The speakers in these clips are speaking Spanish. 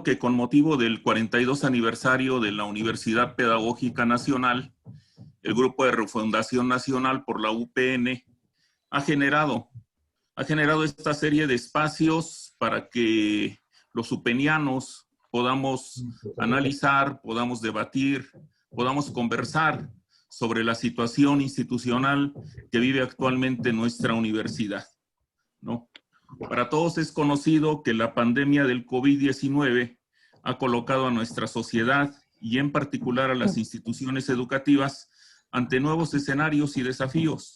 Que con motivo del 42 aniversario de la Universidad Pedagógica Nacional, el Grupo de Refundación Nacional por la UPN ha generado esta serie de espacios para que los upenianos podamos analizar, podamos debatir, podamos conversar sobre la situación institucional que vive actualmente nuestra universidad, ¿no? Para todos es conocido que la pandemia del COVID-19 ha colocado a nuestra sociedad y en particular a las instituciones educativas ante nuevos escenarios y desafíos.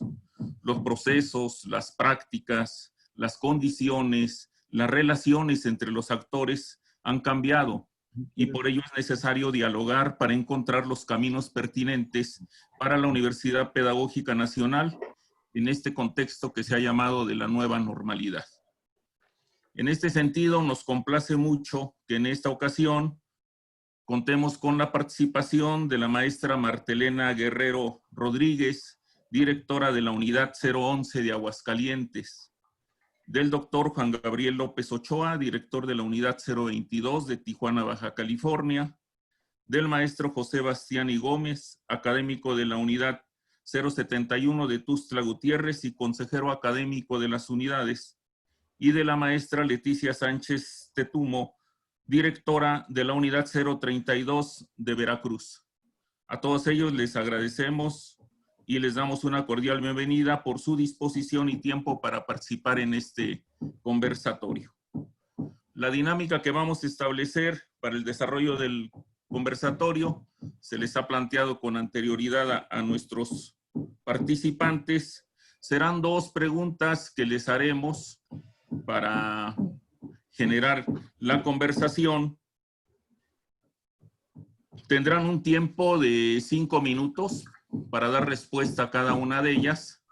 Los procesos, las prácticas, las condiciones, las relaciones entre los actores han cambiado y por ello es necesario dialogar para encontrar los caminos pertinentes para la Universidad Pedagógica Nacional en este contexto que se ha llamado de la nueva normalidad. En este sentido, nos complace mucho que en esta ocasión contemos con la participación de la maestra Martelena Guerrero Rodríguez, directora de la Unidad 011 de Aguascalientes, del doctor Juan Gabriel López Ochoa, director de la Unidad 022 de Tijuana, Baja California, del maestro José Bastiani Gómez, académico de la Unidad 071 de Tuxtla Gutiérrez y consejero académico de las unidades, y de la maestra Leticia Sánchez Tetumo, directora de la Unidad 032 de Veracruz. A todos ellos les agradecemos y les damos una cordial bienvenida por su disposición y tiempo para participar en este conversatorio. La dinámica que vamos a establecer para el desarrollo del conversatorio se les ha planteado con anterioridad a nuestros participantes. Serán dos preguntas que les haremos para generar la conversación. Tendrán un tiempo de 5 minutos para dar respuesta a cada una de ellas.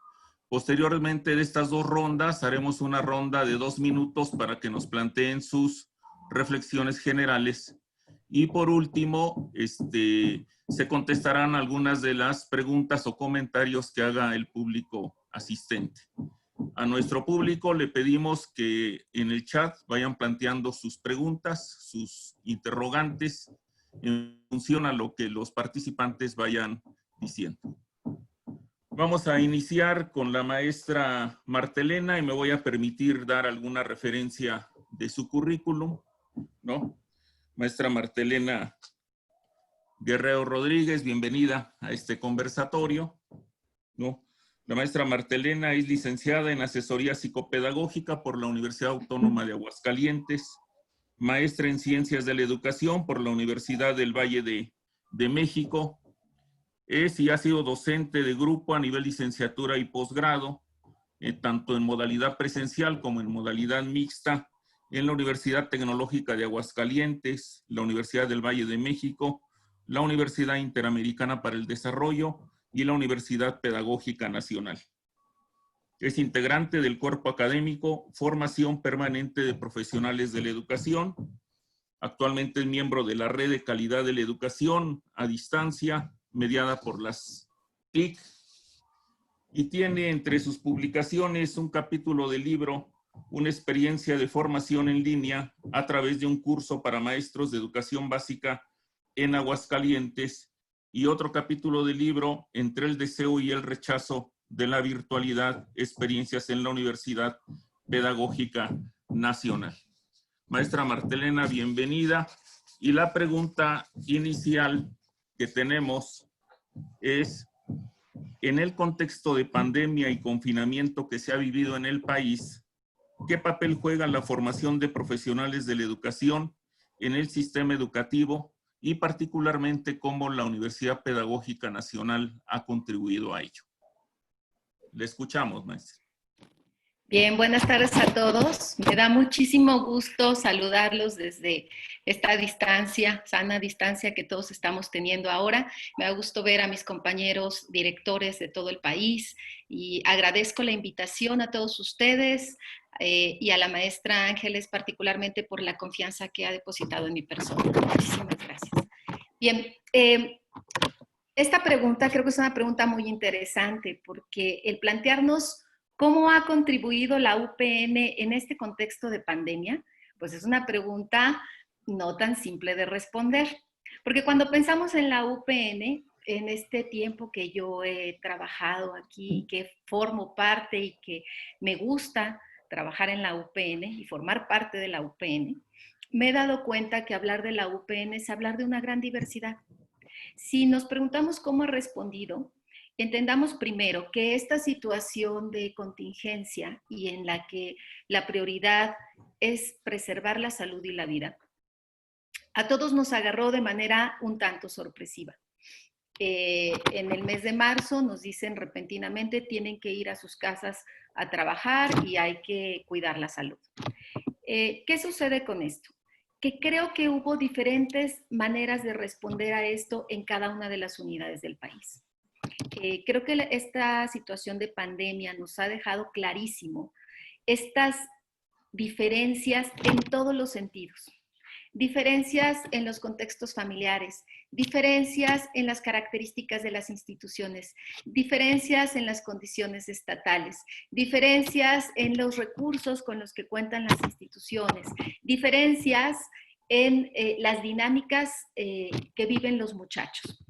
Posteriormente de estas dos rondas, haremos una ronda de 2 minutos para que nos planteen sus reflexiones generales. Y por último, se contestarán algunas de las preguntas o comentarios que haga el público asistente. A nuestro público le pedimos que en el chat vayan planteando sus preguntas, sus interrogantes, en función a lo que los participantes vayan diciendo. Vamos a iniciar con la maestra Martelena y me voy a permitir dar alguna referencia de su currículum, ¿no? Maestra Martelena Guerrero Rodríguez, bienvenida a este conversatorio, ¿no? La maestra Martelena es licenciada en Asesoría Psicopedagógica por la Universidad Autónoma de Aguascalientes, maestra en Ciencias de la Educación por la Universidad del Valle de México. Es y ha sido docente de grupo a nivel licenciatura y posgrado, tanto en modalidad presencial como en modalidad mixta, en la Universidad Tecnológica de Aguascalientes, la Universidad del Valle de México, la Universidad Interamericana para el Desarrollo y la Universidad Pedagógica Nacional. Es integrante del cuerpo académico Formación Permanente de Profesionales de la Educación. Actualmente es miembro de la Red de Calidad de la Educación a Distancia, mediada por las TIC, y tiene entre sus publicaciones un capítulo del libro Una experiencia de formación en línea a través de un curso para maestros de educación básica en Aguascalientes, y otro capítulo del libro Entre el deseo y el rechazo de la virtualidad, experiencias en la Universidad Pedagógica Nacional. Maestra Martelena, bienvenida. Y la pregunta inicial que tenemos es, en el contexto de pandemia y confinamiento que se ha vivido en el país, ¿qué papel juega la formación de profesionales de la educación en el sistema educativo y particularmente cómo la Universidad Pedagógica Nacional ha contribuido a ello? Le escuchamos, maestra. Bien, buenas tardes a todos. Me da muchísimo gusto saludarlos desde esta distancia, sana distancia que todos estamos teniendo ahora. Me da gusto ver a mis compañeros directores de todo el país y agradezco la invitación a todos ustedes y a la maestra Ángeles particularmente por la confianza que ha depositado en mi persona. Muchísimas gracias. Bien, esta pregunta creo que es una pregunta muy interesante porque el plantearnos ¿cómo ha contribuido la UPN en este contexto de pandemia? Pues es una pregunta no tan simple de responder. Porque cuando pensamos en la UPN, en este tiempo que yo he trabajado aquí, que formo parte y que me gusta trabajar en la UPN y formar parte de la UPN, me he dado cuenta que hablar de la UPN es hablar de una gran diversidad. Si nos preguntamos cómo ha respondido, entendamos primero que esta situación de contingencia y en la que la prioridad es preservar la salud y la vida, a todos nos agarró de manera un tanto sorpresiva. En el mes de marzo nos dicen repentinamente tienen que ir a sus casas a trabajar y hay que cuidar la salud. ¿Qué sucede con esto? Que creo que hubo diferentes maneras de responder a esto en cada una de las unidades del país. Creo que esta situación de pandemia nos ha dejado clarísimo estas diferencias en todos los sentidos. Diferencias en los contextos familiares, diferencias en las características de las instituciones, diferencias en las condiciones estatales, diferencias en los recursos con los que cuentan las instituciones, diferencias en las dinámicas que viven los muchachos.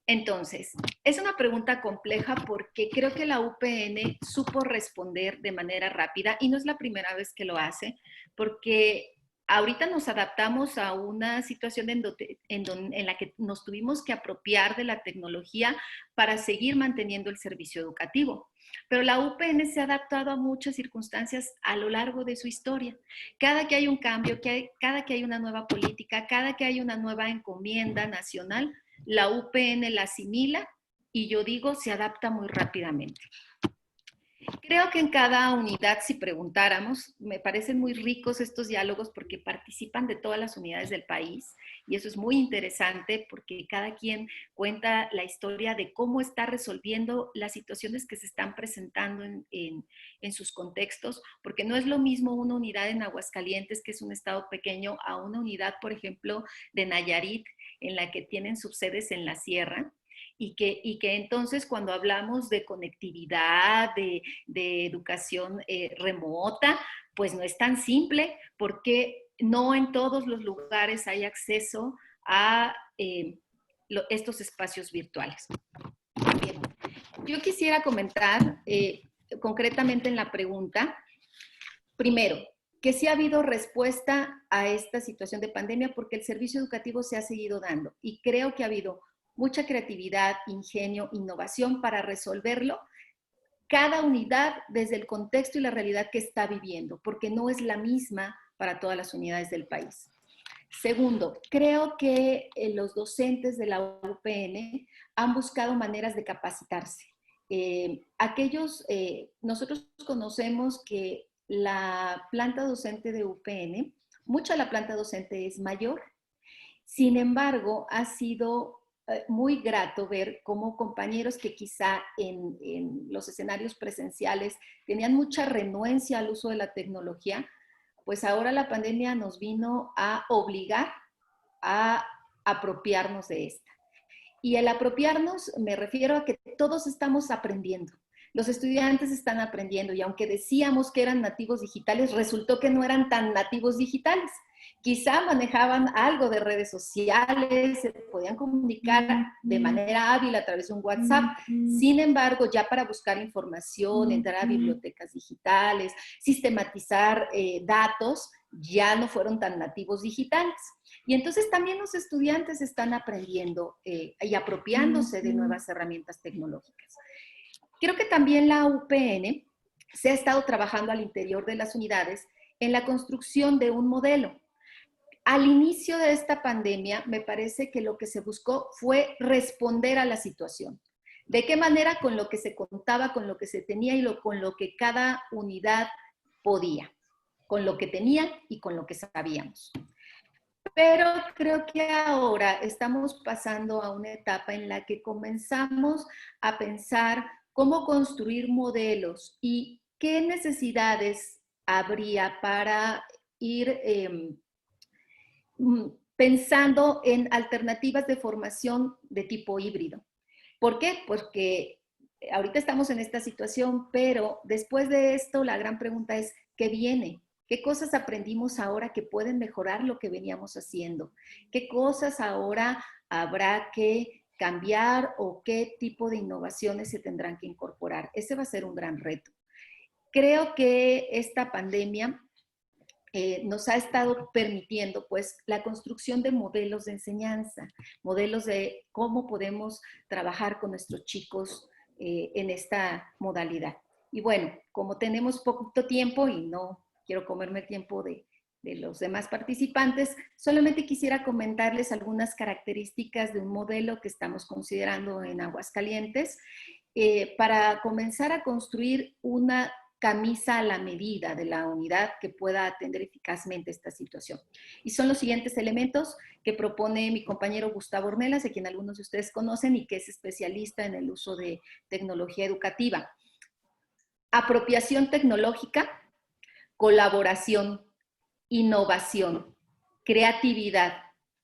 Entonces, es una pregunta compleja porque creo que la UPN supo responder de manera rápida y no es la primera vez que lo hace, porque ahorita nos adaptamos a una situación en la que nos tuvimos que apropiar de la tecnología para seguir manteniendo el servicio educativo. Pero la UPN se ha adaptado a muchas circunstancias a lo largo de su historia. Cada que hay un cambio, cada que hay una nueva política, cada que hay una nueva encomienda nacional, la UPN la asimila y yo digo, se adapta muy rápidamente. Creo que en cada unidad, si preguntáramos, me parecen muy ricos estos diálogos porque participan de todas las unidades del país y eso es muy interesante porque cada quien cuenta la historia de cómo está resolviendo las situaciones que se están presentando en sus contextos, porque no es lo mismo una unidad en Aguascalientes, que es un estado pequeño, a una unidad, por ejemplo, de Nayarit, en la que tienen subsedes en la sierra. Y que entonces cuando hablamos de conectividad, de educación remota, pues no es tan simple porque no en todos los lugares hay acceso a estos espacios virtuales. Bien. Yo quisiera comentar concretamente en la pregunta, primero, que sí ha habido respuesta a esta situación de pandemia porque el servicio educativo se ha seguido dando y creo que ha habido mucha creatividad, ingenio, innovación para resolverlo cada unidad desde el contexto y la realidad que está viviendo, porque no es la misma para todas las unidades del país. Segundo, creo que los docentes de la UPN han buscado maneras de capacitarse. Nosotros conocemos que la planta docente de UPN, mucha de la planta docente es mayor, sin embargo, ha sido muy grato ver cómo compañeros que quizá en los escenarios presenciales tenían mucha renuencia al uso de la tecnología, pues ahora la pandemia nos vino a obligar a apropiarnos de esta. Y el apropiarnos me refiero a que todos estamos aprendiendo. Los estudiantes están aprendiendo y aunque decíamos que eran nativos digitales, resultó que no eran tan nativos digitales. Quizá manejaban algo de redes sociales, se podían comunicar de manera hábil a través de un WhatsApp. Sin embargo, ya para buscar información, entrar a bibliotecas digitales, sistematizar datos, ya no fueron tan nativos digitales. Y entonces también los estudiantes están aprendiendo y apropiándose de nuevas herramientas tecnológicas. Creo que también la UPN se ha estado trabajando al interior de las unidades en la construcción de un modelo. Al inicio de esta pandemia, me parece que lo que se buscó fue responder a la situación. ¿De qué manera? Con lo que se contaba, con lo que se tenía y con lo que cada unidad podía, con lo que tenía y con lo que sabíamos. Pero creo que ahora estamos pasando a una etapa en la que comenzamos a pensar cómo construir modelos y qué necesidades habría para ir pensando en alternativas de formación de tipo híbrido. ¿Por qué? Porque ahorita estamos en esta situación, pero después de esto la gran pregunta es, ¿qué viene? ¿Qué cosas aprendimos ahora que pueden mejorar lo que veníamos haciendo? ¿Qué cosas ahora habrá que cambiar o qué tipo de innovaciones se tendrán que incorporar? Ese va a ser un gran reto. Creo que esta pandemia nos ha estado permitiendo pues la construcción de modelos de enseñanza, modelos de cómo podemos trabajar con nuestros chicos en esta modalidad. Y bueno, como tenemos poquito tiempo y no quiero comerme el tiempo de los demás participantes, solamente quisiera comentarles algunas características de un modelo que estamos considerando en Aguascalientes para comenzar a construir una camisa a la medida de la unidad que pueda atender eficazmente esta situación. Y son los siguientes elementos que propone mi compañero Gustavo Ornelas, a quien algunos de ustedes conocen y que es especialista en el uso de tecnología educativa. Apropiación tecnológica, colaboración, innovación, creatividad,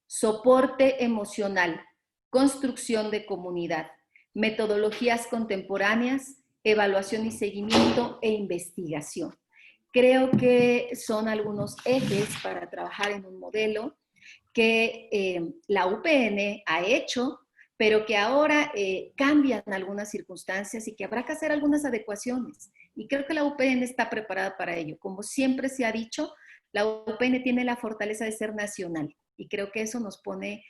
soporte emocional, construcción de comunidad, metodologías contemporáneas, evaluación y seguimiento e investigación. Creo que son algunos ejes para trabajar en un modelo que la UPN ha hecho, pero que ahora cambian algunas circunstancias y que habrá que hacer algunas adecuaciones. Y creo que la UPN está preparada para ello. Como siempre se ha dicho, la UPN tiene la fortaleza de ser nacional y creo que eso nos pone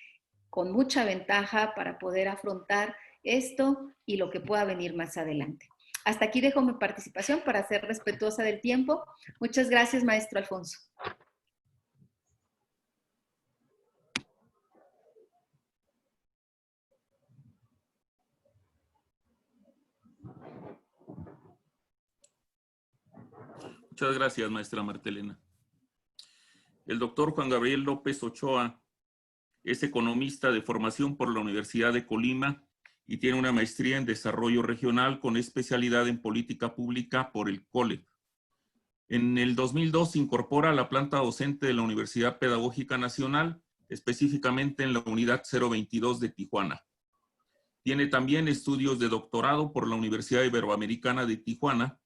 con mucha ventaja para poder afrontar esto y lo que pueda venir más adelante. Hasta aquí dejo mi participación para ser respetuosa del tiempo. Muchas gracias, maestro Alfonso. Muchas gracias, maestra Martelena. El doctor Juan Gabriel López Ochoa es economista de formación por la Universidad de Colima y tiene una maestría en desarrollo regional con especialidad en política pública por el COLEP. En el 2002 se incorpora a la planta docente de la Universidad Pedagógica Nacional, específicamente en la unidad 022 de Tijuana. Tiene también estudios de doctorado por la Universidad Iberoamericana de Tijuana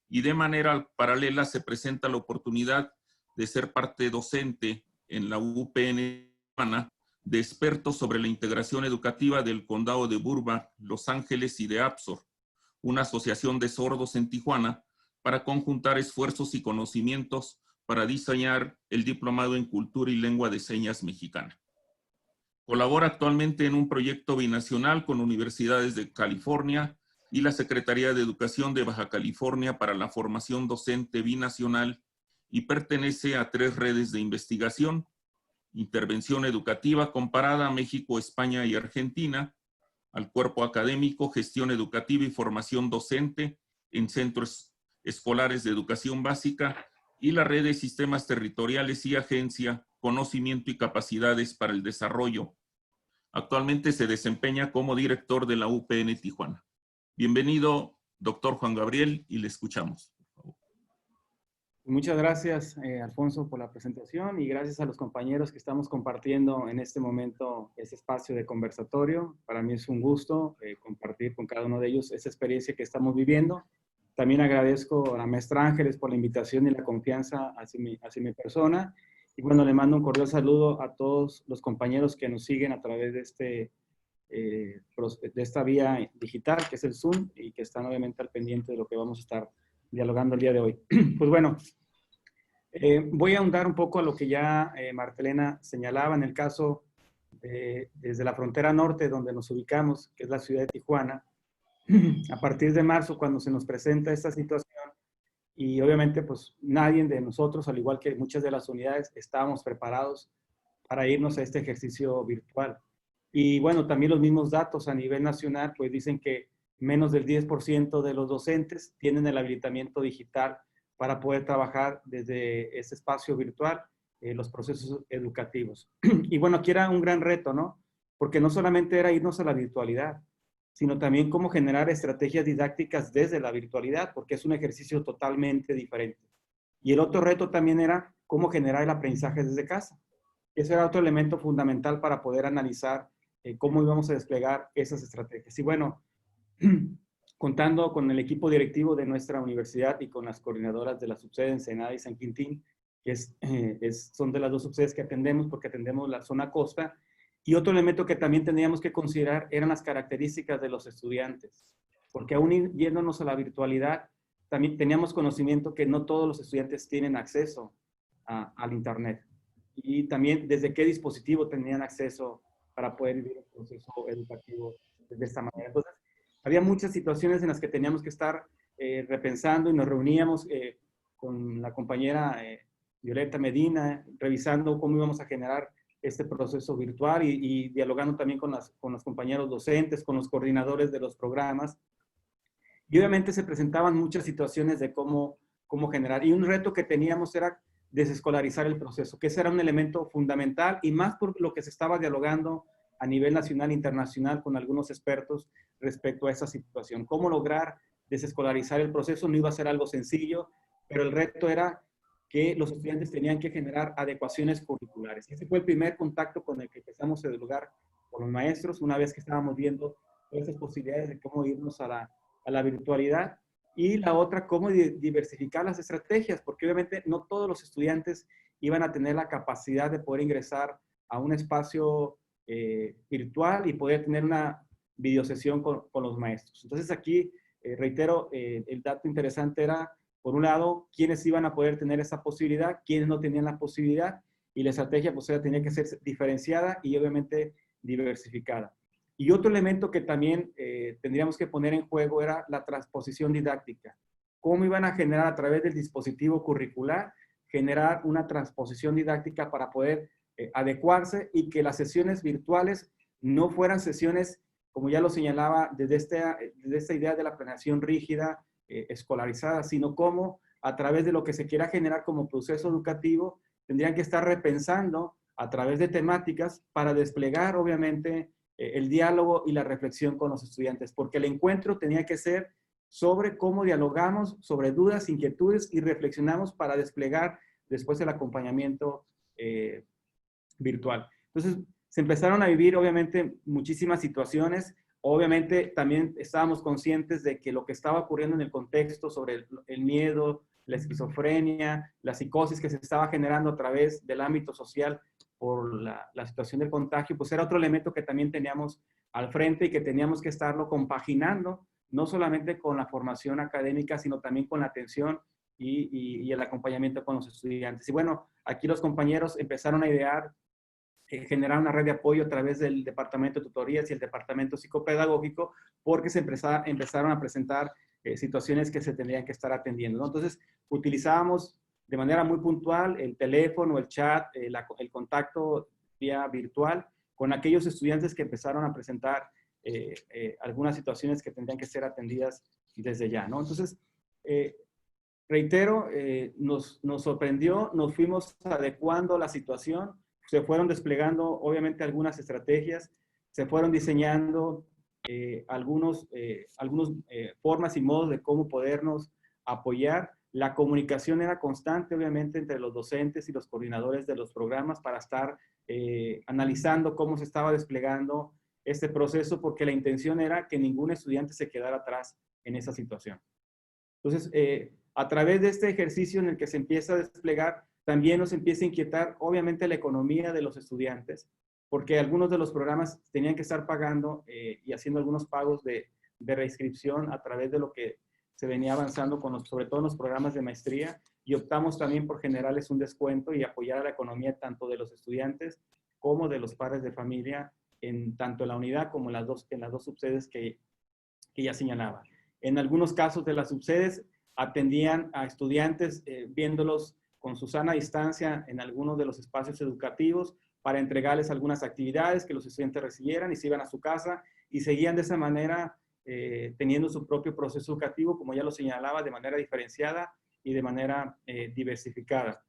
y de manera paralela se presenta la oportunidad de ser parte docente en la UPN Tijuana de expertos sobre la integración educativa del condado de Burbank, Los Ángeles y de Absor, una asociación de sordos en Tijuana, para conjuntar esfuerzos y conocimientos para diseñar el diplomado en cultura y lengua de señas mexicana. Colabora actualmente en un proyecto binacional con universidades de California y la Secretaría de Educación de Baja California para la formación docente binacional y pertenece a 3 redes de investigación: Intervención Educativa Comparada a México, España y Argentina, al Cuerpo Académico, Gestión Educativa y Formación Docente en Centros Escolares de Educación Básica y la Red de Sistemas Territoriales y Agencia, Conocimiento y Capacidades para el Desarrollo. Actualmente se desempeña como director de la UPN Tijuana. Bienvenido, doctor Juan Gabriel, y le escuchamos. Muchas gracias, Alfonso, por la presentación y gracias a los compañeros que estamos compartiendo en este momento este espacio de conversatorio. Para mí es un gusto compartir con cada uno de ellos esa experiencia que estamos viviendo. También agradezco a la maestra Ángeles por la invitación y la confianza hacia mi persona. Y bueno, le mando un cordial saludo a todos los compañeros que nos siguen a través de esta vía digital, que es el Zoom, y que están obviamente al pendiente de lo que vamos a estar dialogando el día de hoy. Pues bueno, voy a ahondar un poco a lo que ya Martelena señalaba en el caso desde la frontera norte donde nos ubicamos, que es la ciudad de Tijuana. A partir de marzo, cuando se nos presenta esta situación, y obviamente pues nadie de nosotros, al igual que muchas de las unidades, estábamos preparados para irnos a este ejercicio virtual. Y bueno, también los mismos datos a nivel nacional pues dicen que menos del 10% de los docentes tienen el habilitamiento digital para poder trabajar desde ese espacio virtual los procesos educativos. Y bueno, aquí era un gran reto, ¿no? Porque no solamente era irnos a la virtualidad, sino también cómo generar estrategias didácticas desde la virtualidad, porque es un ejercicio totalmente diferente. Y el otro reto también era cómo generar el aprendizaje desde casa. Ese era otro elemento fundamental para poder analizar cómo íbamos a desplegar esas estrategias. Y bueno, contando con el equipo directivo de nuestra universidad y con las coordinadoras de la subsede Ensenada y San Quintín, que son de las dos subsedes que atendemos porque atendemos la zona costa. Y otro elemento que también teníamos que considerar eran las características de los estudiantes, porque aún yéndonos a la virtualidad, también teníamos conocimiento que no todos los estudiantes tienen acceso al Internet. Y también desde qué dispositivo tenían acceso para poder vivir el proceso educativo de esta manera. Entonces, había muchas situaciones en las que teníamos que estar repensando y nos reuníamos con la compañera Violeta Medina, revisando cómo íbamos a generar este proceso virtual y dialogando también con los compañeros docentes, con los coordinadores de los programas. Y obviamente se presentaban muchas situaciones de cómo generar. Y un reto que teníamos era desescolarizar el proceso, que ese era un elemento fundamental y más por lo que se estaba dialogando a nivel nacional e internacional con algunos expertos respecto a esa situación. Cómo lograr desescolarizar el proceso no iba a ser algo sencillo, pero el reto era que los estudiantes tenían que generar adecuaciones curriculares. Ese fue el primer contacto con el que empezamos a dialogar con los maestros, una vez que estábamos viendo todas esas posibilidades de cómo irnos a la virtualidad. Y la otra, cómo diversificar las estrategias, porque obviamente no todos los estudiantes iban a tener la capacidad de poder ingresar a un espacio virtual y poder tener una videosesión con los maestros. Entonces aquí, reitero, el dato interesante era, por un lado, quiénes iban a poder tener esa posibilidad, quiénes no tenían la posibilidad, y la estrategia pues tenía que ser diferenciada y obviamente diversificada. Y otro elemento que también tendríamos que poner en juego era la transposición didáctica. ¿Cómo iban a generar a través del dispositivo curricular, generar una transposición didáctica para poder adecuarse y que las sesiones virtuales no fueran sesiones, como ya lo señalaba, desde esta idea de la planeación rígida, escolarizada, sino cómo a través de lo que se quiera generar como proceso educativo, tendrían que estar repensando a través de temáticas para desplegar, obviamente, el diálogo y la reflexión con los estudiantes, porque el encuentro tenía que ser sobre cómo dialogamos, sobre dudas, inquietudes y reflexionamos para desplegar después el acompañamiento virtual. Entonces, se empezaron a vivir, obviamente, muchísimas situaciones. Obviamente, también estábamos conscientes de que lo que estaba ocurriendo en el contexto sobre el miedo, la esquizofrenia, la psicosis que se estaba generando a través del ámbito social por la situación del contagio, pues era otro elemento que también teníamos al frente y que teníamos que estarlo compaginando, no solamente con la formación académica, sino también con la atención y el acompañamiento con los estudiantes. Y bueno, aquí los compañeros empezaron a idear generar una red de apoyo a través del departamento de tutorías y el departamento psicopedagógico, porque se empezaron a presentar situaciones que se tendrían que estar atendiendo, ¿no? Entonces, utilizábamos de manera muy puntual el teléfono, el chat, el contacto vía virtual con aquellos estudiantes que empezaron a presentar algunas situaciones que tendrían que ser atendidas desde ya, ¿no? Entonces, reitero, nos sorprendió, nos fuimos adecuando a la situación, se fueron desplegando obviamente algunas estrategias, se fueron diseñando algunos formas y modos de cómo podernos apoyar. La comunicación era constante obviamente entre los docentes y los coordinadores de los programas para estar analizando cómo se estaba desplegando este proceso, porque la intención era que ningún estudiante se quedara atrás en esa situación. Entonces, a través de este ejercicio en el que se empieza a desplegar, también nos empieza a inquietar, obviamente, la economía de los estudiantes, porque algunos de los programas tenían que estar pagando y haciendo algunos pagos de reinscripción a través de lo que se venía avanzando, sobre todo en los programas de maestría, y optamos también por generarles un descuento y apoyar a la economía tanto de los estudiantes como de los padres de familia, tanto en la unidad como en las dos subsedes que ya señalaba. En algunos casos de las subsedes atendían a estudiantes viéndolos con su sana distancia en algunos de los espacios educativos para entregarles algunas actividades que los estudiantes recibieran y se iban a su casa y seguían de esa manera teniendo su propio proceso educativo, como ya lo señalaba, de manera diferenciada y de manera diversificada.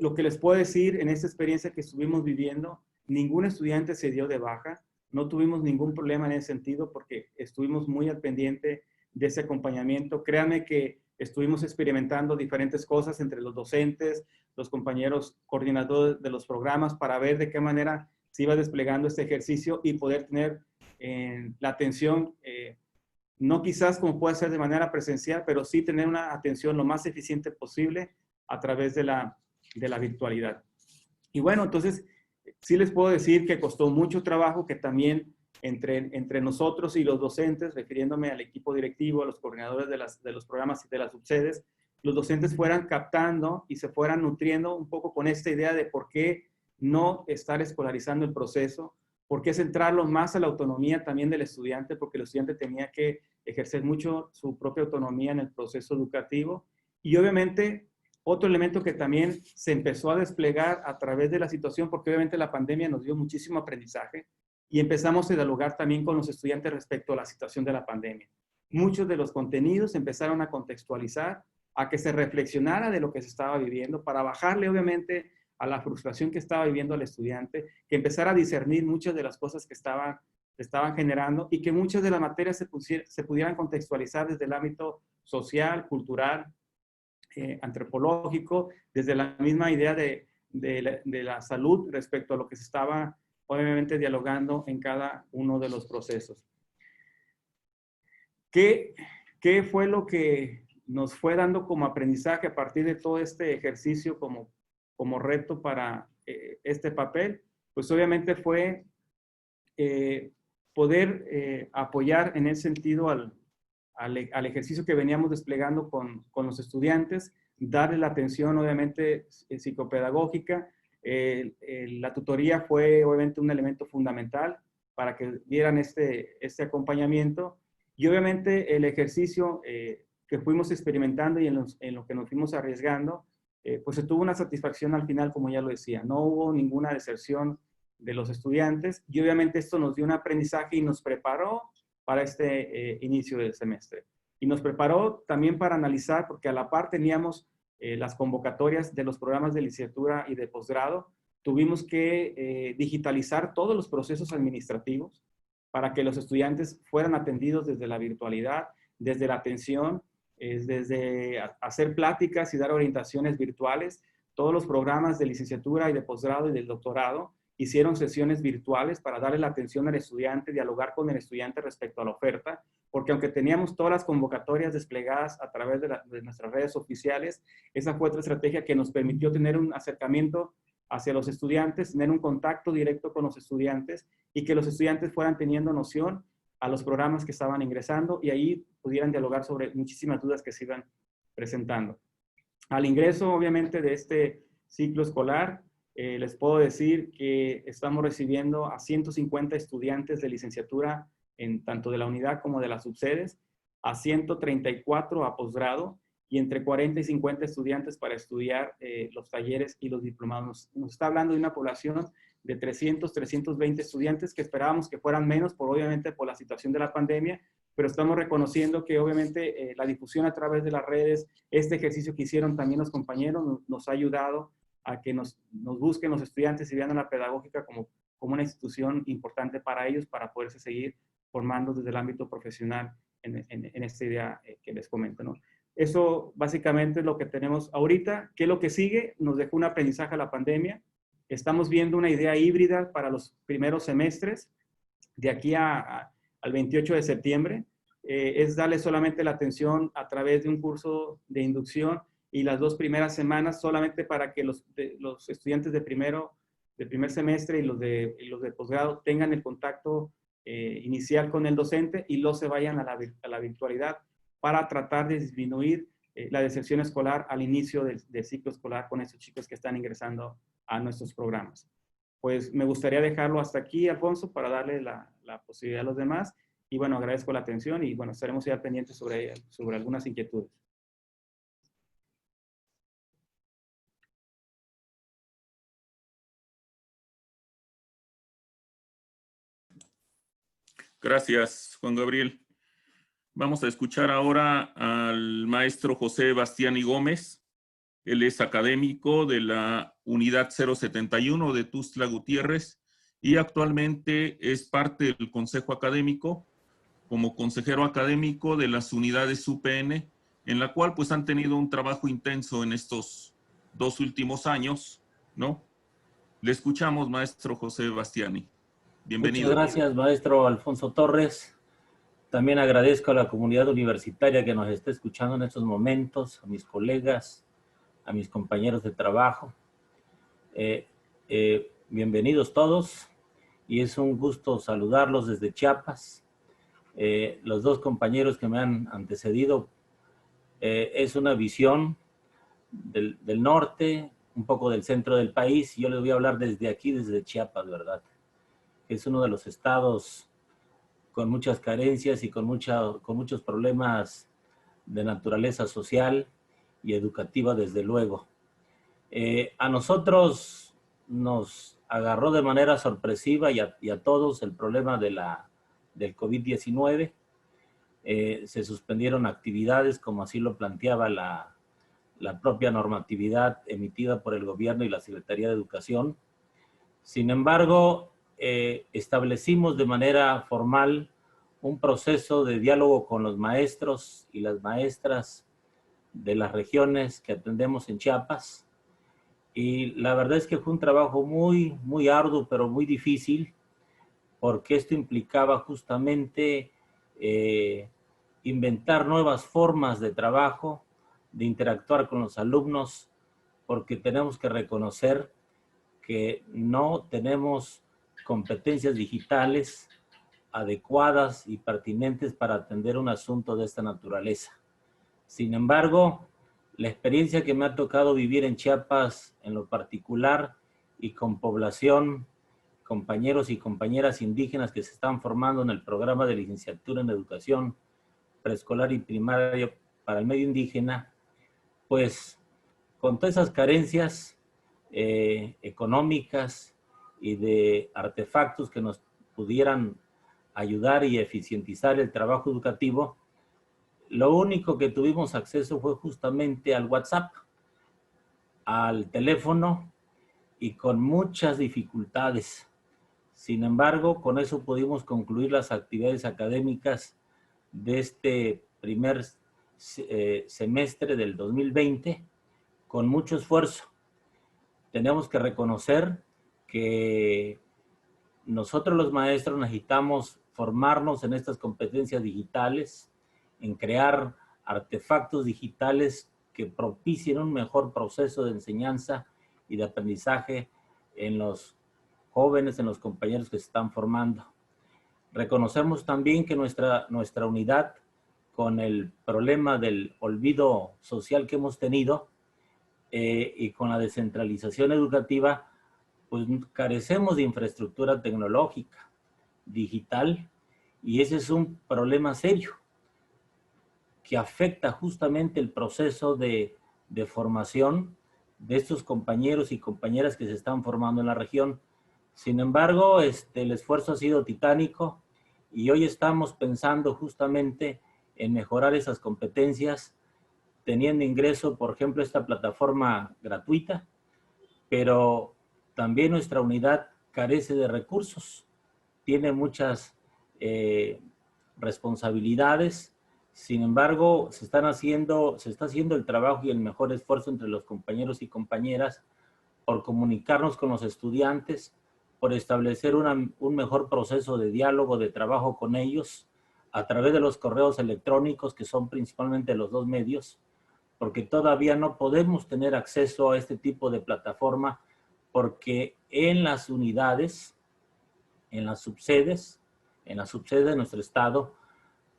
Lo que les puedo decir en esta experiencia que estuvimos viviendo, ningún estudiante se dio de baja, no tuvimos ningún problema en ese sentido porque estuvimos muy al pendiente de ese acompañamiento. Créanme que estuvimos experimentando diferentes cosas entre los docentes, los compañeros coordinadores de los programas para ver de qué manera se iba desplegando este ejercicio y poder tener la atención no quizás como puede ser de manera presencial, pero sí tener una atención lo más eficiente posible a través de la virtualidad. Y bueno, entonces sí les puedo decir que costó mucho trabajo que también entre nosotros y los docentes, refiriéndome al equipo directivo, a los coordinadores de los programas y de las subsedes, los docentes fueran captando y se fueran nutriendo un poco con esta idea de por qué no estar escolarizando el proceso, por qué centrarlo más a la autonomía también del estudiante, porque el estudiante tenía que ejercer mucho su propia autonomía en el proceso educativo. Y obviamente, otro elemento que también se empezó a desplegar a través de la situación, porque obviamente la pandemia nos dio muchísimo aprendizaje, y empezamos a dialogar también con los estudiantes respecto a la situación de la pandemia. Muchos de los contenidos empezaron a contextualizar, a que se reflexionara de lo que se estaba viviendo, para bajarle obviamente a la frustración que estaba viviendo el estudiante, que empezara a discernir muchas de las cosas que estaban generando y que muchas de las materias se pudieran contextualizar desde el ámbito social, cultural, antropológico, desde la misma idea de la salud respecto a lo que se estaba obviamente dialogando en cada uno de los procesos. ¿Qué fue lo que nos fue dando como aprendizaje a partir de todo este ejercicio como reto para este papel? Pues obviamente fue poder apoyar en ese sentido al ejercicio que veníamos desplegando con los estudiantes, darle la atención obviamente psicopedagógica. La tutoría fue obviamente un elemento fundamental para que dieran este acompañamiento, y obviamente el ejercicio que fuimos experimentando y en lo que nos fuimos arriesgando, pues se tuvo una satisfacción al final, como ya lo decía. No hubo ninguna deserción de los estudiantes, y obviamente esto nos dio un aprendizaje y nos preparó para este inicio del semestre. Y nos preparó también para analizar, porque a la par teníamos las convocatorias de los programas de licenciatura y de posgrado. Tuvimos que digitalizar todos los procesos administrativos para que los estudiantes fueran atendidos desde la virtualidad, desde la atención, desde hacer pláticas y dar orientaciones virtuales. Todos los programas de licenciatura y de posgrado y del doctorado hicieron sesiones virtuales para darle la atención al estudiante, dialogar con el estudiante respecto a la oferta, porque aunque teníamos todas las convocatorias desplegadas a través de nuestras redes oficiales, esa fue otra estrategia que nos permitió tener un acercamiento hacia los estudiantes, tener un contacto directo con los estudiantes, y que los estudiantes fueran teniendo noción a los programas que estaban ingresando, y ahí pudieran dialogar sobre muchísimas dudas que se iban presentando. Al ingreso, obviamente, de este ciclo escolar, les puedo decir que estamos recibiendo a 150 estudiantes de licenciatura tanto de la unidad como de las subsedes, a 134 a posgrado, y entre 40 y 50 estudiantes para estudiar los talleres y los diplomados. Nos está hablando de una población de 300, 320 estudiantes, que esperábamos que fueran menos, obviamente por la situación de la pandemia, pero estamos reconociendo que obviamente la difusión a través de las redes, este ejercicio que hicieron también los compañeros, nos ha ayudado a que nos busquen los estudiantes y vean a la pedagógica como una institución importante para ellos, para poderse seguir formando desde el ámbito profesional en esta idea que les comento, ¿no? Eso básicamente es lo que tenemos ahorita. ¿Qué es lo que sigue? Nos dejó un aprendizaje a la pandemia. Estamos viendo una idea híbrida para los primeros semestres, de aquí al 28 de septiembre. Es darle solamente la atención a través de un curso de inducción, y las 2 primeras semanas solamente para que los estudiantes de primer semestre y los de posgrado tengan el contacto inicial con el docente, y luego se vayan a la virtualidad, para tratar de disminuir la deserción escolar al inicio del ciclo escolar con estos chicos que están ingresando a nuestros programas. Pues me gustaría dejarlo hasta aquí, Alfonso, para darle la posibilidad a los demás. Y bueno, agradezco la atención, y bueno, estaremos ya pendientes sobre algunas inquietudes. Gracias, Juan Gabriel. Vamos a escuchar ahora al maestro José Bastiani Gómez. Él es académico de la Unidad 071 de Tuxtla Gutiérrez y actualmente es parte del Consejo Académico como consejero académico de las unidades UPN, en la cual pues han tenido un trabajo intenso en estos 2 últimos años, ¿no? Le escuchamos, maestro José Bastiani. Bienvenido. Muchas gracias, maestro Alfonso Torres. También agradezco a la comunidad universitaria que nos está escuchando en estos momentos, a mis colegas, a mis compañeros de trabajo. Bienvenidos todos y es un gusto saludarlos desde Chiapas. Los dos compañeros que me han antecedido, es una visión del norte, un poco del centro del país, y yo les voy a hablar desde aquí, desde Chiapas, ¿verdad? Es uno de los estados con muchas carencias y con muchos problemas de naturaleza social y educativa, desde luego. A nosotros nos agarró de manera sorpresiva y a todos el problema del COVID-19. Se suspendieron actividades como así lo planteaba la propia normatividad emitida por el gobierno y la Secretaría de Educación. Sin embargo, establecimos de manera formal un proceso de diálogo con los maestros y las maestras de las regiones que atendemos en Chiapas. Y la verdad es que fue un trabajo muy, muy arduo, pero muy difícil, porque esto implicaba justamente inventar nuevas formas de trabajo, de interactuar con los alumnos, porque tenemos que reconocer que no tenemos competencias digitales adecuadas y pertinentes para atender un asunto de esta naturaleza. Sin embargo, la experiencia que me ha tocado vivir en Chiapas en lo particular y con población, compañeros y compañeras indígenas que se están formando en el programa de licenciatura en educación preescolar y primaria para el medio indígena, pues con todas esas carencias económicas y de artefactos que nos pudieran ayudar y eficientizar el trabajo educativo, lo único que tuvimos acceso fue justamente al WhatsApp, al teléfono, y con muchas dificultades. Sin embargo, con eso pudimos concluir las actividades académicas de este primer semestre del 2020 con mucho esfuerzo. Tenemos que reconocer que nosotros los maestros necesitamos formarnos en estas competencias digitales, en crear artefactos digitales que propicien un mejor proceso de enseñanza y de aprendizaje en los jóvenes, en los compañeros que se están formando. Reconocemos también que nuestra unidad, con el problema del olvido social que hemos tenido y con la descentralización educativa, pues carecemos de infraestructura tecnológica, digital, y ese es un problema serio que afecta justamente el proceso de formación de estos compañeros y compañeras que se están formando en la región. Sin embargo, el esfuerzo ha sido titánico y hoy estamos pensando justamente en mejorar esas competencias, teniendo ingreso, por ejemplo, esta plataforma gratuita, pero también nuestra unidad carece de recursos, tiene muchas responsabilidades. Sin embargo, se está haciendo el trabajo y el mejor esfuerzo entre los compañeros y compañeras por comunicarnos con los estudiantes, por establecer un mejor proceso de diálogo, de trabajo con ellos, a través de los correos electrónicos, que son principalmente los dos medios, porque todavía no podemos tener acceso a este tipo de plataforma, porque en las unidades, en las subsedes de nuestro estado,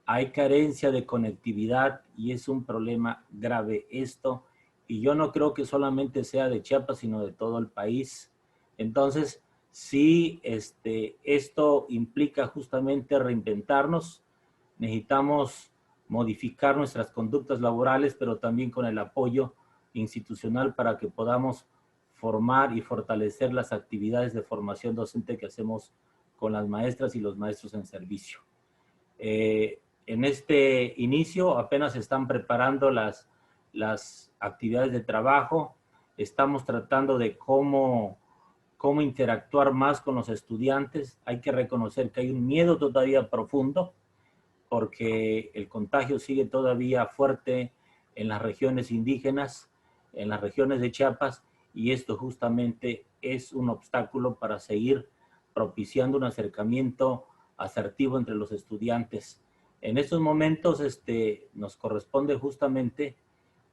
hay carencia de conectividad y es un problema grave esto. Y yo no creo que solamente sea de Chiapas, sino de todo el país. Entonces, sí, esto implica justamente reinventarnos. Necesitamos modificar nuestras conductas laborales, pero también con el apoyo institucional para que podamos formar y fortalecer las actividades de formación docente que hacemos con las maestras y los maestros en servicio. En este inicio apenas se están preparando las actividades de trabajo. Estamos tratando de cómo interactuar más con los estudiantes. Hay que reconocer que hay un miedo todavía profundo porque el contagio sigue todavía fuerte en las regiones indígenas, en las regiones de Chiapas, y esto justamente es un obstáculo para seguir propiciando un acercamiento asertivo entre los estudiantes. En estos momentos nos corresponde justamente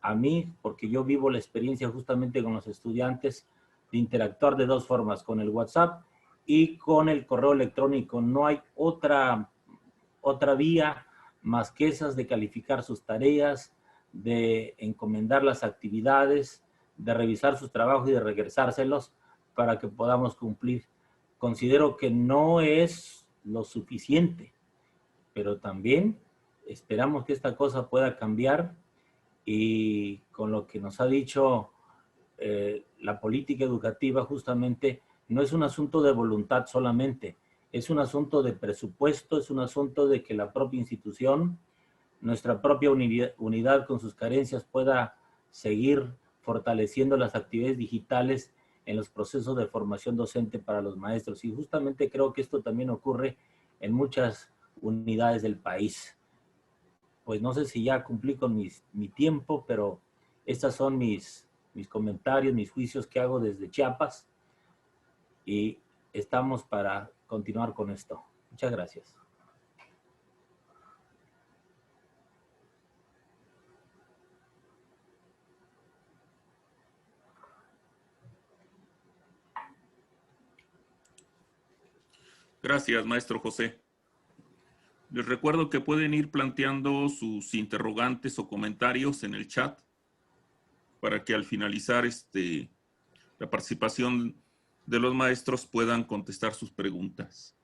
a mí, porque yo vivo la experiencia justamente con los estudiantes, de interactuar de dos formas, con el WhatsApp y con el correo electrónico. No hay otra vía más que esas de calificar sus tareas, de encomendar las actividades, de revisar sus trabajos y de regresárselos para que podamos cumplir. Considero que no es lo suficiente, pero también esperamos que esta cosa pueda cambiar, y con lo que nos ha dicho la política educativa, justamente no es un asunto de voluntad solamente, es un asunto de presupuesto, es un asunto de que la propia institución, nuestra propia unidad con sus carencias, pueda seguir fortaleciendo las actividades digitales en los procesos de formación docente para los maestros. Y justamente creo que esto también ocurre en muchas unidades del país. Pues no sé si ya cumplí con mi tiempo, pero estas son mis comentarios, mis juicios que hago desde Chiapas, y estamos para continuar con esto. Muchas gracias. Gracias, maestro José. Les recuerdo que pueden ir planteando sus interrogantes o comentarios en el chat para que al finalizar la participación de los maestros puedan contestar sus preguntas.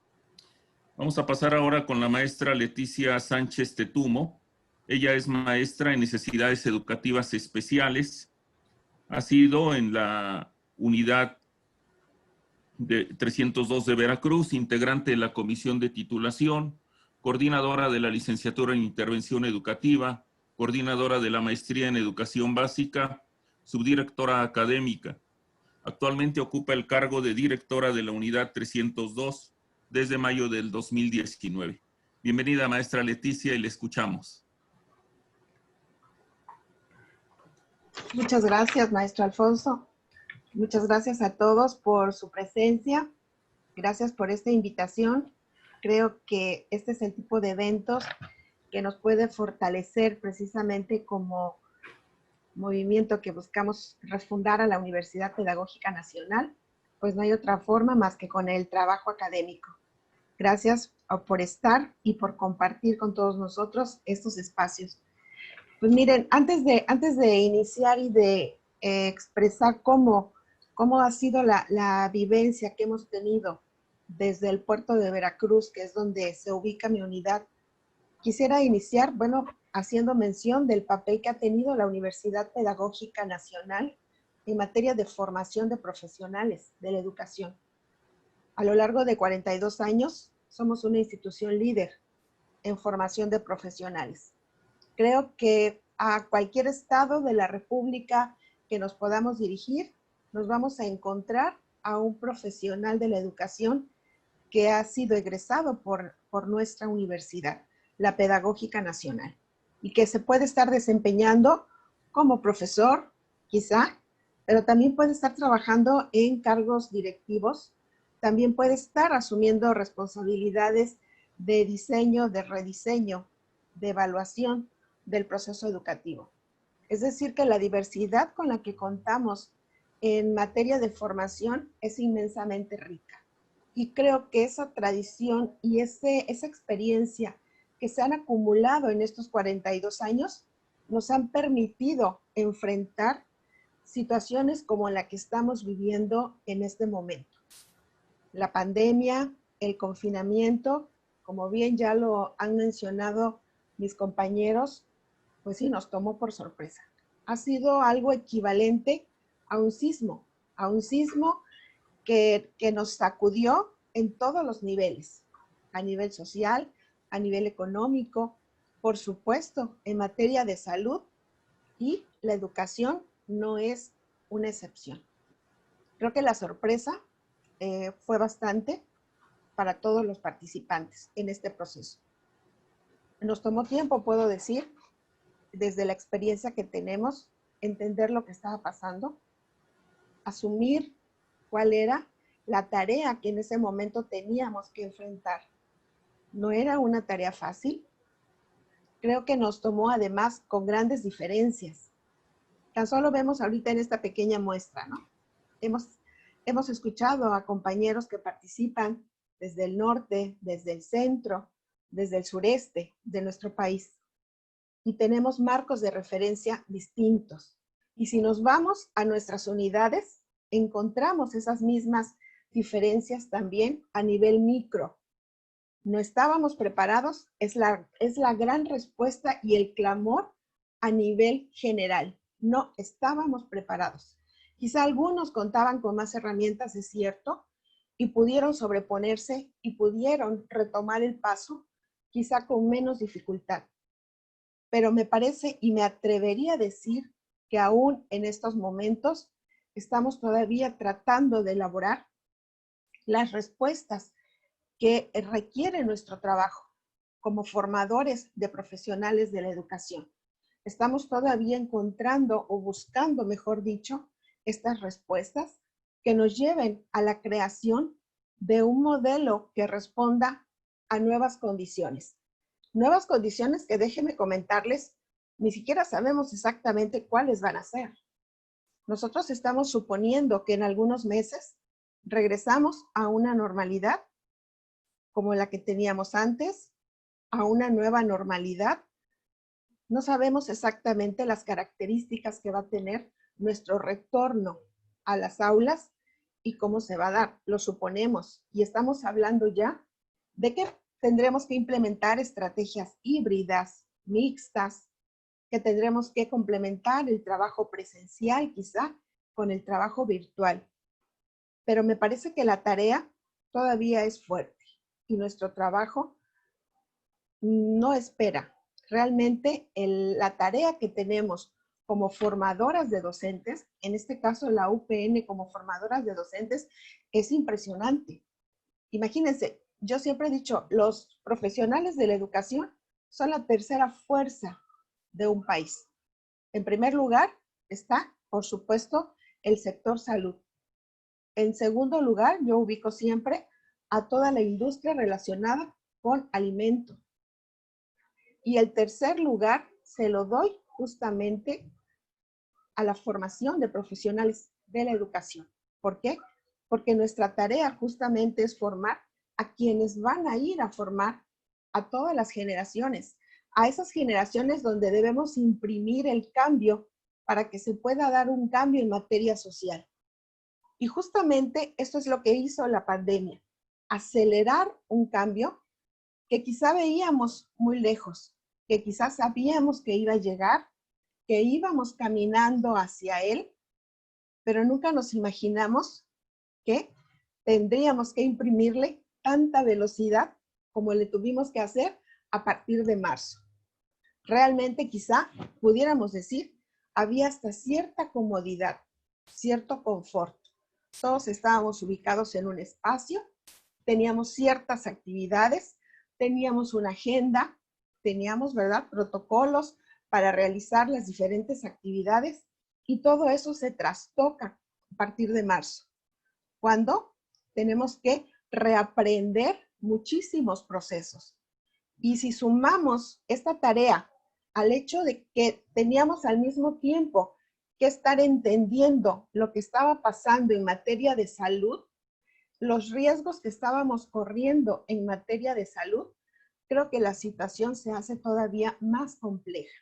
Vamos a pasar ahora con la maestra Leticia Sánchez Tetumo. Ella es maestra en necesidades educativas especiales. Ha sido en la unidad de 302 de Veracruz, integrante de la comisión de titulación, coordinadora de la licenciatura en intervención educativa, coordinadora de la maestría en educación básica, subdirectora académica. Actualmente ocupa el cargo de directora de la unidad 302 desde mayo del 2019. Bienvenida, maestra Leticia, y le escuchamos. Muchas gracias, maestro Alfonso. Muchas gracias a todos por su presencia. Gracias por esta invitación. Creo que este es el tipo de eventos que nos puede fortalecer precisamente como movimiento que buscamos refundar a la Universidad Pedagógica Nacional, pues no hay otra forma más que con el trabajo académico. Gracias por estar y por compartir con todos nosotros estos espacios. Pues miren, antes de iniciar y de expresar cómo ha sido la vivencia que hemos tenido desde el puerto de Veracruz, que es donde se ubica mi unidad, quisiera iniciar, bueno, haciendo mención del papel que ha tenido la Universidad Pedagógica Nacional en materia de formación de profesionales de la educación. A lo largo de 42 años, somos una institución líder en formación de profesionales. Creo que a cualquier estado de la República que nos podamos dirigir, nos vamos a encontrar a un profesional de la educación que ha sido egresado por nuestra universidad, la Pedagógica Nacional, y que se puede estar desempeñando como profesor, quizá, pero también puede estar trabajando en cargos directivos, también puede estar asumiendo responsabilidades de diseño, de rediseño, de evaluación del proceso educativo. Es decir, que la diversidad con la que contamos en materia de formación es inmensamente rica. Y creo que esa tradición y esa experiencia que se han acumulado en estos 42 años nos han permitido enfrentar situaciones como la que estamos viviendo en este momento. La pandemia, el confinamiento, como bien ya lo han mencionado mis compañeros, pues sí, nos tomó por sorpresa. Ha sido algo equivalente a un sismo que nos sacudió en todos los niveles, a nivel social, a nivel económico, por supuesto, en materia de salud, y la educación no es una excepción. Creo que la sorpresa fue bastante para todos los participantes en este proceso. Nos tomó tiempo, puedo decir, desde la experiencia que tenemos, entender lo que estaba pasando, asumir cuál era la tarea que en ese momento teníamos que enfrentar. No era una tarea fácil, creo que nos tomó además con grandes diferencias. Tan solo vemos ahorita en esta pequeña muestra, ¿no? Hemos escuchado a compañeros que participan desde el norte, desde el centro, desde el sureste de nuestro país. Y tenemos marcos de referencia distintos. Y si nos vamos a nuestras unidades, encontramos esas mismas diferencias también a nivel micro. No estábamos preparados, es la gran respuesta y el clamor a nivel general. No estábamos preparados. Quizá algunos contaban con más herramientas, es cierto, y pudieron sobreponerse y pudieron retomar el paso, quizá con menos dificultad. Pero me parece y me atrevería a decir que aún en estos momentos estamos todavía tratando de elaborar las respuestas que requiere nuestro trabajo como formadores de profesionales de la educación. Estamos todavía encontrando o buscando, mejor dicho, estas respuestas que nos lleven a la creación de un modelo que responda a nuevas condiciones. Nuevas condiciones que, déjenme comentarles, ni siquiera sabemos exactamente cuáles van a ser. Nosotros estamos suponiendo que en algunos meses regresamos a una normalidad como la que teníamos antes, a una nueva normalidad. No sabemos exactamente las características que va a tener nuestro retorno a las aulas y cómo se va a dar. Lo suponemos y estamos hablando ya de que tendremos que implementar estrategias híbridas, mixtas, que tendremos que complementar el trabajo presencial quizá con el trabajo virtual. Pero me parece que la tarea todavía es fuerte y nuestro trabajo no espera. Realmente la tarea que tenemos como formadoras de docentes, en este caso la UPN como formadoras de docentes, es impresionante. Imagínense, yo siempre he dicho, los profesionales de la educación son la tercera fuerza de un país. En primer lugar está, por supuesto, el sector salud. En segundo lugar, yo ubico siempre a toda la industria relacionada con alimento. Y el tercer lugar se lo doy justamente a la formación de profesionales de la educación. ¿Por qué? Porque nuestra tarea justamente es formar a quienes van a ir a formar a todas las generaciones, a esas generaciones donde debemos imprimir el cambio para que se pueda dar un cambio en materia social. Y justamente esto es lo que hizo la pandemia, acelerar un cambio que quizá veíamos muy lejos, que quizás sabíamos que iba a llegar, que íbamos caminando hacia él, pero nunca nos imaginamos que tendríamos que imprimirle tanta velocidad como le tuvimos que hacer a partir de marzo. Realmente quizá pudiéramos decir, había hasta cierta comodidad, cierto confort. Todos estábamos ubicados en un espacio, teníamos ciertas actividades, teníamos una agenda, teníamos, ¿verdad?, protocolos para realizar las diferentes actividades y todo eso se trastoca a partir de marzo, cuando tenemos que reaprender muchísimos procesos. Y si sumamos esta tarea al hecho de que teníamos al mismo tiempo que estar entendiendo lo que estaba pasando en materia de salud, los riesgos que estábamos corriendo en materia de salud, creo que la situación se hace todavía más compleja.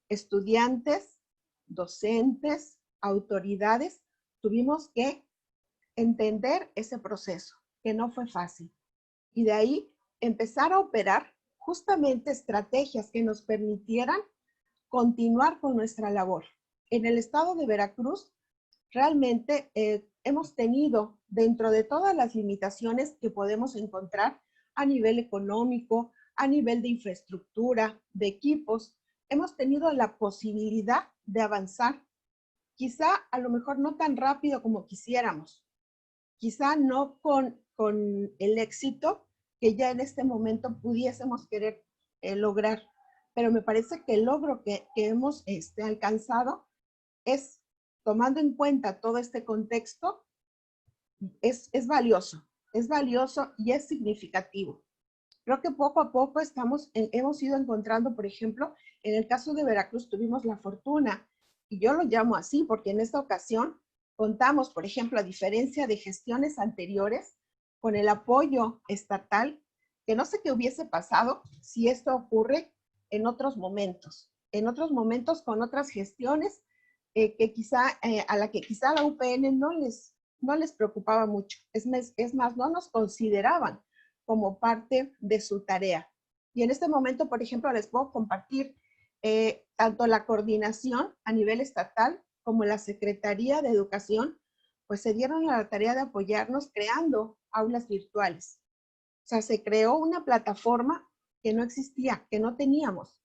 Estudiantes, docentes, autoridades, tuvimos que entender ese proceso, que no fue fácil. Y de ahí empezar a operar justamente estrategias que nos permitieran continuar con nuestra labor. En el estado de Veracruz, realmente hemos tenido, dentro de todas las limitaciones que podemos encontrar a nivel económico, a nivel de infraestructura, de equipos, hemos tenido la posibilidad de avanzar, quizá a lo mejor no tan rápido como quisiéramos, quizá no con el éxito que ya en este momento pudiésemos querer lograr, pero me parece que el logro que hemos alcanzado es, tomando en cuenta todo este contexto, es valioso y es significativo. Creo que poco a poco hemos ido encontrando, por ejemplo, en el caso de Veracruz tuvimos la fortuna, y yo lo llamo así porque en esta ocasión contamos, por ejemplo, a diferencia de gestiones anteriores, con el apoyo estatal, que no sé qué hubiese pasado si esto ocurre en otros momentos con otras gestiones que quizá, a la que quizá la UPN no les preocupaba mucho. Es más, no nos consideraban como parte de su tarea. Y en este momento, por ejemplo, les puedo compartir tanto la coordinación a nivel estatal como la Secretaría de Educación, pues se dieron a la tarea de apoyarnos creando aulas virtuales. O sea, se creó una plataforma que no existía, que no teníamos.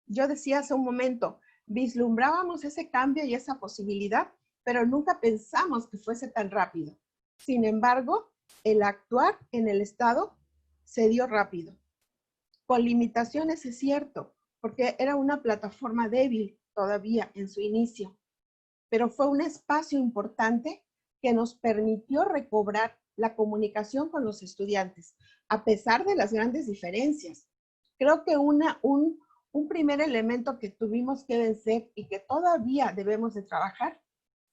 Yo decía hace un momento, vislumbrábamos ese cambio y esa posibilidad, pero nunca pensamos que fuese tan rápido. Sin embargo, el actuar en el Estado se dio rápido. Con limitaciones, es cierto, porque era una plataforma débil todavía en su inicio, pero fue un espacio importante que nos permitió recobrar la comunicación con los estudiantes, a pesar de las grandes diferencias. Creo que un primer elemento que tuvimos que vencer y que todavía debemos de trabajar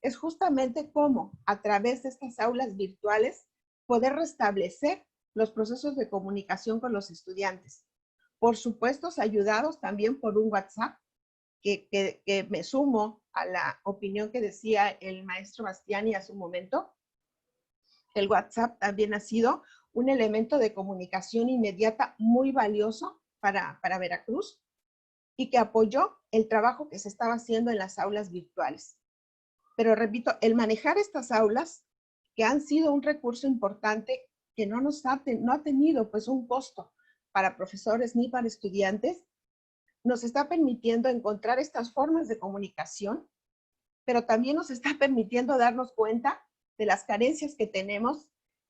es justamente cómo, a través de estas aulas virtuales, poder restablecer los procesos de comunicación con los estudiantes. Por supuesto, ayudados también por un WhatsApp, que me sumo a la opinión que decía el maestro Bastiani hace un momento. El WhatsApp también ha sido un elemento de comunicación inmediata muy valioso para Veracruz y que apoyó el trabajo que se estaba haciendo en las aulas virtuales. Pero repito, el manejar estas aulas, que han sido un recurso importante, que no ha tenido pues un costo para profesores ni para estudiantes, nos está permitiendo encontrar estas formas de comunicación, pero también nos está permitiendo darnos cuenta de las carencias que tenemos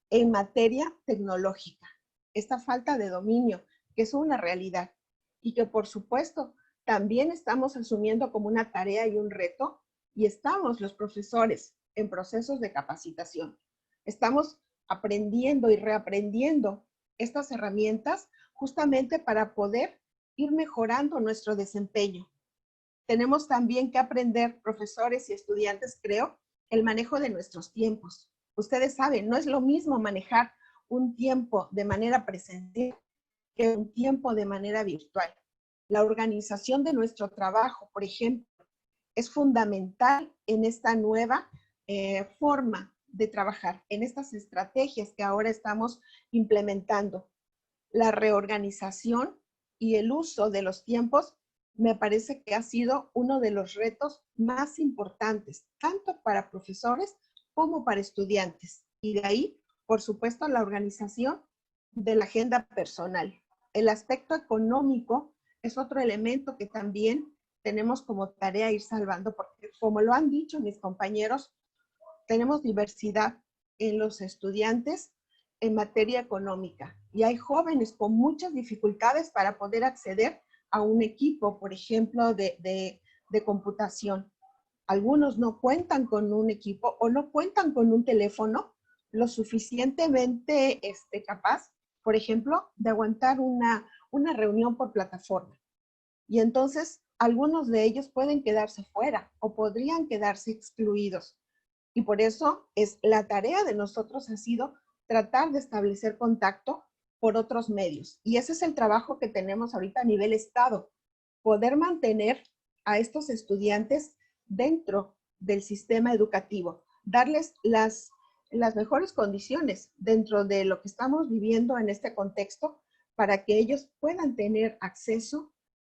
en materia tecnológica. Esta falta de dominio, que es una realidad, y que por supuesto también estamos asumiendo como una tarea y un reto, y estamos los profesores en procesos de capacitación. Estamos aprendiendo y reaprendiendo estas herramientas justamente para poder ir mejorando nuestro desempeño. Tenemos también que aprender, profesores y estudiantes, creo, el manejo de nuestros tiempos. Ustedes saben, no es lo mismo manejar un tiempo de manera presencial que un tiempo de manera virtual. La organización de nuestro trabajo, por ejemplo, es fundamental en esta nueva forma de trabajar, en estas estrategias que ahora estamos implementando. La reorganización y el uso de los tiempos me parece que ha sido uno de los retos más importantes, tanto para profesores como para estudiantes. Y de ahí, por supuesto, la organización de la agenda personal. El aspecto económico es otro elemento que también tenemos como tarea ir salvando, porque como lo han dicho mis compañeros, tenemos diversidad en los estudiantes en materia económica y hay jóvenes con muchas dificultades para poder acceder a un equipo, por ejemplo, de computación. Algunos no cuentan con un equipo o no cuentan con un teléfono lo suficientemente capaz, por ejemplo, de aguantar una reunión por plataforma. Y entonces, algunos de ellos pueden quedarse fuera o podrían quedarse excluidos. Y por eso la tarea de nosotros ha sido tratar de establecer contacto por otros medios. Y ese es el trabajo que tenemos ahorita a nivel Estado, poder mantener a estos estudiantes dentro del sistema educativo, darles las mejores condiciones dentro de lo que estamos viviendo en este contexto para que ellos puedan tener acceso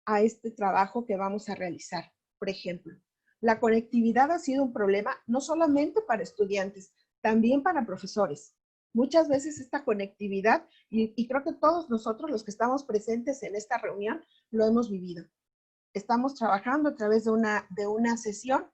a este trabajo que vamos a realizar. Por ejemplo, la conectividad ha sido un problema no solamente para estudiantes, también para profesores. Muchas veces esta conectividad, y creo que todos nosotros los que estamos presentes en esta reunión lo hemos vivido. Estamos trabajando a través de una sesión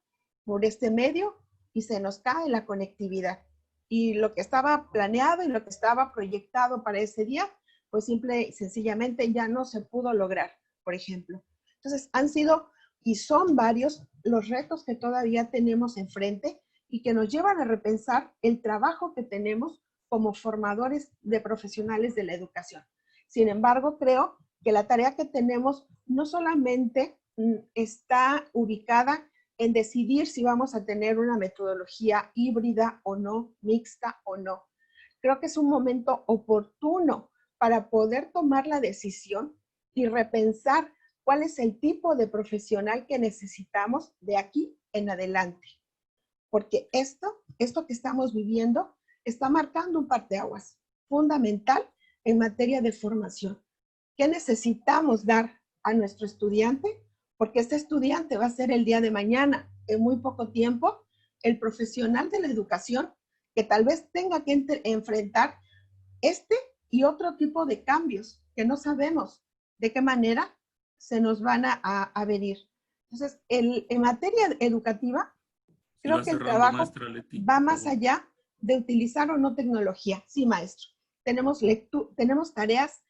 por este medio y se nos cae la conectividad. Y lo que estaba planeado y lo que estaba proyectado para ese día, pues simple y sencillamente ya no se pudo lograr, por ejemplo. Entonces han sido y son varios los retos que todavía tenemos enfrente y que nos llevan a repensar el trabajo que tenemos como formadores de profesionales de la educación. Sin embargo, creo que la tarea que tenemos no solamente está ubicada en decidir si vamos a tener una metodología híbrida o no, mixta o no. Creo que es un momento oportuno para poder tomar la decisión y repensar cuál es el tipo de profesional que necesitamos de aquí en adelante. Porque esto que estamos viviendo está marcando un parteaguas fundamental en materia de formación. ¿Qué necesitamos dar a nuestro estudiante? Porque este estudiante va a ser el día de mañana, en muy poco tiempo, el profesional de la educación que tal vez tenga que enfrentar este y otro tipo de cambios que no sabemos de qué manera se nos van a venir. Entonces, en materia educativa, creo que el trabajo va más allá de utilizar o no tecnología. Sí, maestro. Tenemos tareas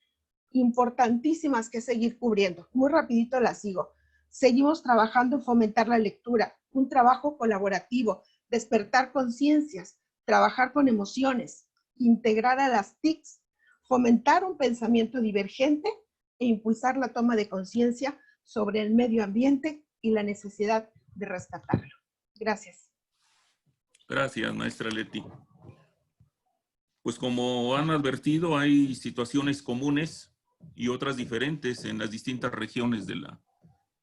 importantísimas que seguir cubriendo. Muy rapidito las sigo. Seguimos trabajando en fomentar la lectura, un trabajo colaborativo, despertar conciencias, trabajar con emociones, integrar a las TICs, fomentar un pensamiento divergente e impulsar la toma de conciencia sobre el medio ambiente y la necesidad de rescatarlo. Gracias. Gracias, maestra Leti. Pues como han advertido, hay situaciones comunes y otras diferentes en las distintas regiones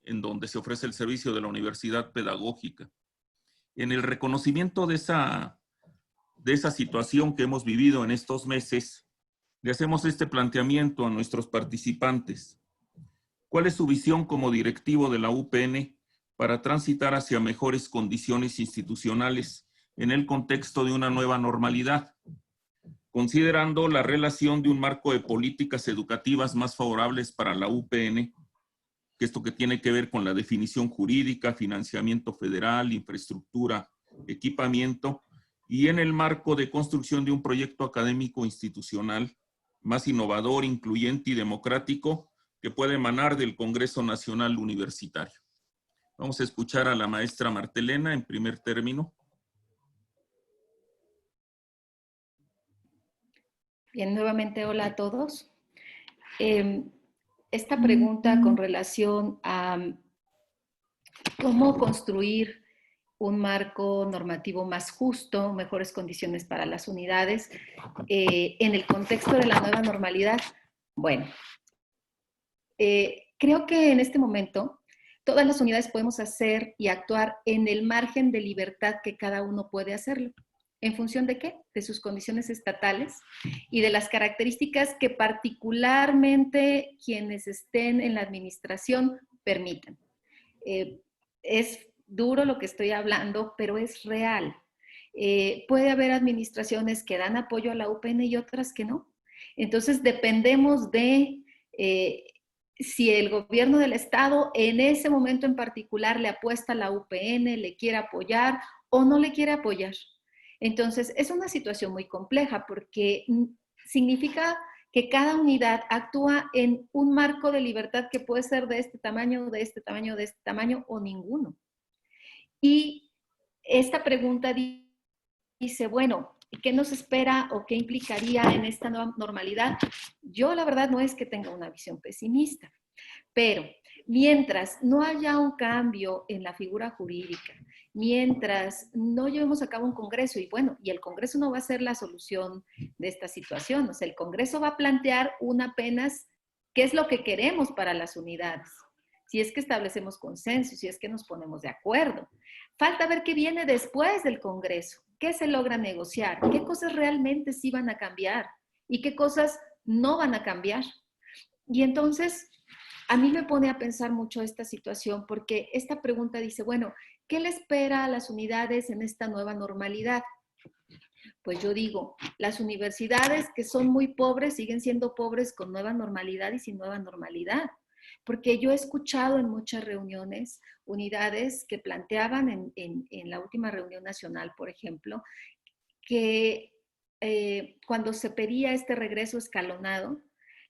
en donde se ofrece el servicio de la universidad pedagógica. En el reconocimiento de esa situación que hemos vivido en estos meses, le hacemos este planteamiento a nuestros participantes. ¿Cuál es su visión como directivo de la UPN para transitar hacia mejores condiciones institucionales en el contexto de una nueva normalidad, considerando la relación de un marco de políticas educativas más favorables para la UPN, que esto que tiene que ver con la definición jurídica, financiamiento federal, infraestructura, equipamiento, y en el marco de construcción de un proyecto académico institucional más innovador, incluyente y democrático que puede emanar del Congreso Nacional Universitario? Vamos a escuchar a la maestra Martelena en primer término. Bien, nuevamente hola a todos. Esta pregunta con relación a cómo construir un marco normativo más justo, mejores condiciones para las unidades, en el contexto de la nueva normalidad. Bueno, creo que en este momento todas las unidades podemos hacer y actuar en el margen de libertad que cada uno puede hacerlo. ¿En función de qué? De sus condiciones estatales y de las características que particularmente quienes estén en la administración permitan. Es duro lo que estoy hablando, pero es real. Puede haber administraciones que dan apoyo a la UPN y otras que no. Entonces dependemos de si el gobierno del estado en ese momento en particular le apuesta a la UPN, le quiere apoyar o no le quiere apoyar. Entonces, es una situación muy compleja porque significa que cada unidad actúa en un marco de libertad que puede ser de este tamaño, de este tamaño, de este tamaño o ninguno. Y esta pregunta dice, bueno, ¿qué nos espera o qué implicaría en esta nueva normalidad? Yo la verdad no es que tenga una visión pesimista, pero mientras no haya un cambio en la figura jurídica, mientras no llevemos a cabo un congreso, y bueno, y el congreso no va a ser la solución de esta situación, o sea, el congreso va a plantear apenas qué es lo que queremos para las unidades, si es que establecemos consenso, si es que nos ponemos de acuerdo. Falta ver qué viene después del congreso, qué se logra negociar, qué cosas realmente sí van a cambiar y qué cosas no van a cambiar. Y entonces, a mí me pone a pensar mucho esta situación porque esta pregunta dice, bueno, ¿qué le espera a las unidades en esta nueva normalidad? Pues yo digo, las universidades que son muy pobres siguen siendo pobres con nueva normalidad y sin nueva normalidad. Porque yo he escuchado en muchas reuniones unidades que planteaban en la última reunión nacional, por ejemplo, que cuando se pedía este regreso escalonado,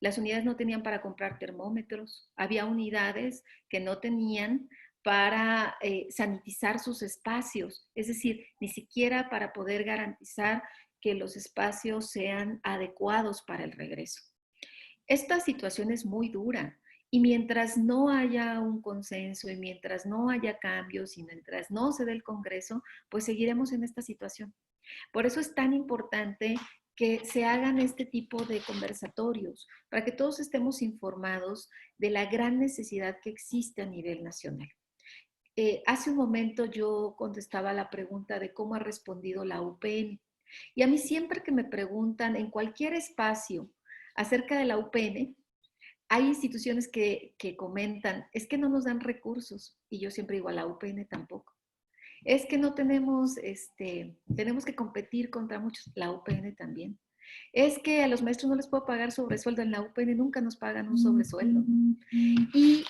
las unidades no tenían para comprar termómetros. Había unidades que no tenían para sanitizar sus espacios, es decir, ni siquiera para poder garantizar que los espacios sean adecuados para el regreso. esta situación es muy dura. Y mientras no haya un consenso y mientras no haya cambios y mientras no se dé el Congreso, pues seguiremos en esta situación. Por eso es tan importante que se hagan este tipo de conversatorios, para que todos estemos informados de la gran necesidad que existe a nivel nacional. Hace un momento yo contestaba la pregunta de cómo ha respondido la UPN. Y a mí siempre que me preguntan en cualquier espacio acerca de la UPN, hay instituciones que comentan, es que no nos dan recursos. Y yo siempre digo, a la UPN tampoco. Es que no tenemos, tenemos que competir contra muchos, la UPN también. Es que a los maestros no les puedo pagar sobresueldo, en la UPN nunca nos pagan un sobresueldo. Y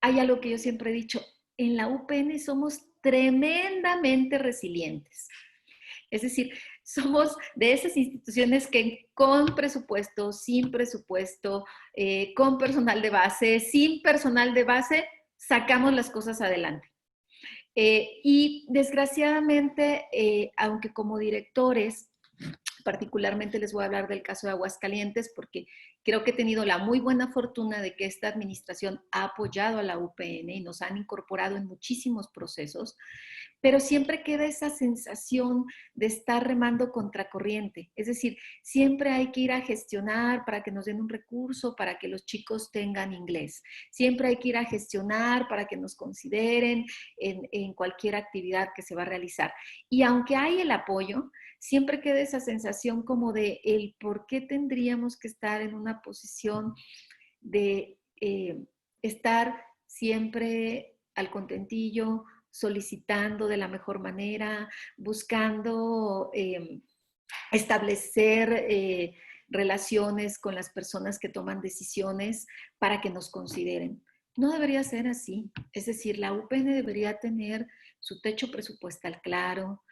hay algo que yo siempre he dicho, en la UPN somos tremendamente resilientes. Es decir, somos de esas instituciones que con presupuesto, sin presupuesto, con personal de base, sin personal de base, sacamos las cosas adelante. Y desgraciadamente, aunque como directores, particularmente les voy a hablar del caso de Aguascalientes, porque creo que he tenido la muy buena fortuna de que esta administración ha apoyado a la UPN y nos han incorporado en muchísimos procesos, pero siempre queda esa sensación de estar remando contracorriente. Es decir, siempre hay que ir a gestionar para que nos den un recurso, para que los chicos tengan inglés. Siempre hay que ir a gestionar para que nos consideren en cualquier actividad que se va a realizar. Y aunque hay el apoyo, siempre queda esa sensación como de el por qué tendríamos que estar en una posición de estar siempre al contentillo, solicitando de la mejor manera, buscando establecer relaciones con las personas que toman decisiones para que nos consideren. No debería ser así. Es decir, la UPN debería tener su techo presupuestal claro,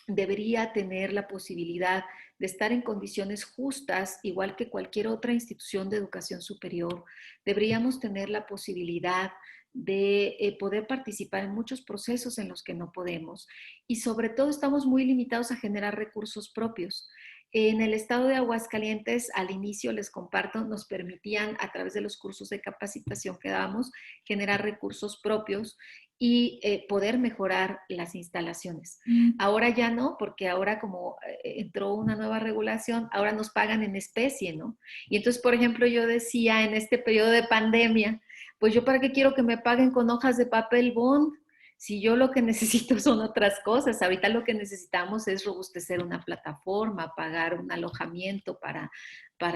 debería tener la posibilidad de estar en condiciones justas, igual que cualquier otra institución de educación superior. Deberíamos tener la posibilidad de poder participar en muchos procesos en los que no podemos. Y sobre todo estamos muy limitados a generar recursos propios. En el estado de Aguascalientes, al inicio, les comparto, nos permitían a través de los cursos de capacitación que dábamos generar recursos propios y poder mejorar las instalaciones. Ahora ya no, porque ahora como entró una nueva regulación, ahora nos pagan en especie, ¿no? Y entonces, por ejemplo, yo decía en este periodo de pandemia, pues yo para qué quiero que me paguen con hojas de papel bond, si yo lo que necesito son otras cosas. Ahorita lo que necesitamos es robustecer una plataforma, pagar un alojamiento para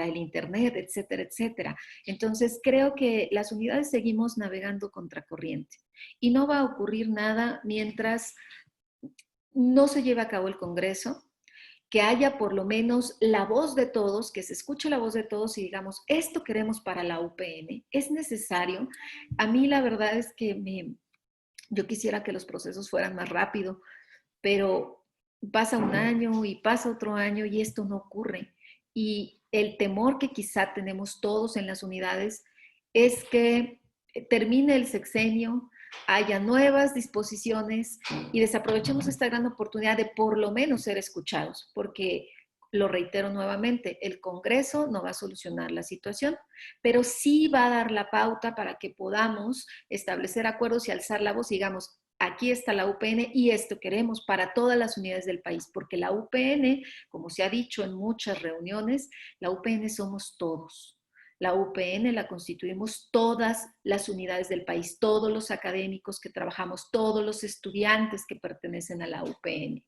el internet, etcétera, etcétera. Entonces, creo que las unidades seguimos navegando contracorriente y no va a ocurrir nada mientras no se lleve a cabo el Congreso, que haya por lo menos la voz de todos, que se escuche la voz de todos y digamos, esto queremos para la UPN, es necesario. A mí la verdad es que yo quisiera que los procesos fueran más rápido, pero pasa un año y pasa otro año y esto no ocurre. Y el temor que quizá tenemos todos en las unidades es que termine el sexenio, haya nuevas disposiciones y desaprovechemos esta gran oportunidad de por lo menos ser escuchados, porque lo reitero nuevamente, el Congreso no va a solucionar la situación, pero sí va a dar la pauta para que podamos establecer acuerdos y alzar la voz y digamos, aquí está la UPN y esto queremos para todas las unidades del país, porque la UPN, como se ha dicho en muchas reuniones, la UPN somos todos. La UPN la constituimos todas las unidades del país, todos los académicos que trabajamos, todos los estudiantes que pertenecen a la UPN.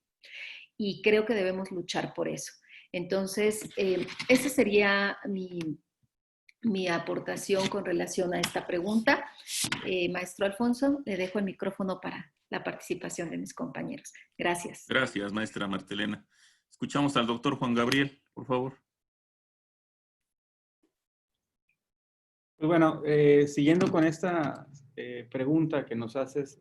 Y creo que debemos luchar por eso. Entonces, esa sería mi aportación con relación a esta pregunta. Maestro Alfonso, le dejo el micrófono para la participación de mis compañeros. Gracias. Gracias, maestra Martelena. Escuchamos al doctor Juan Gabriel, por favor. Pues bueno, siguiendo con esta pregunta que nos haces,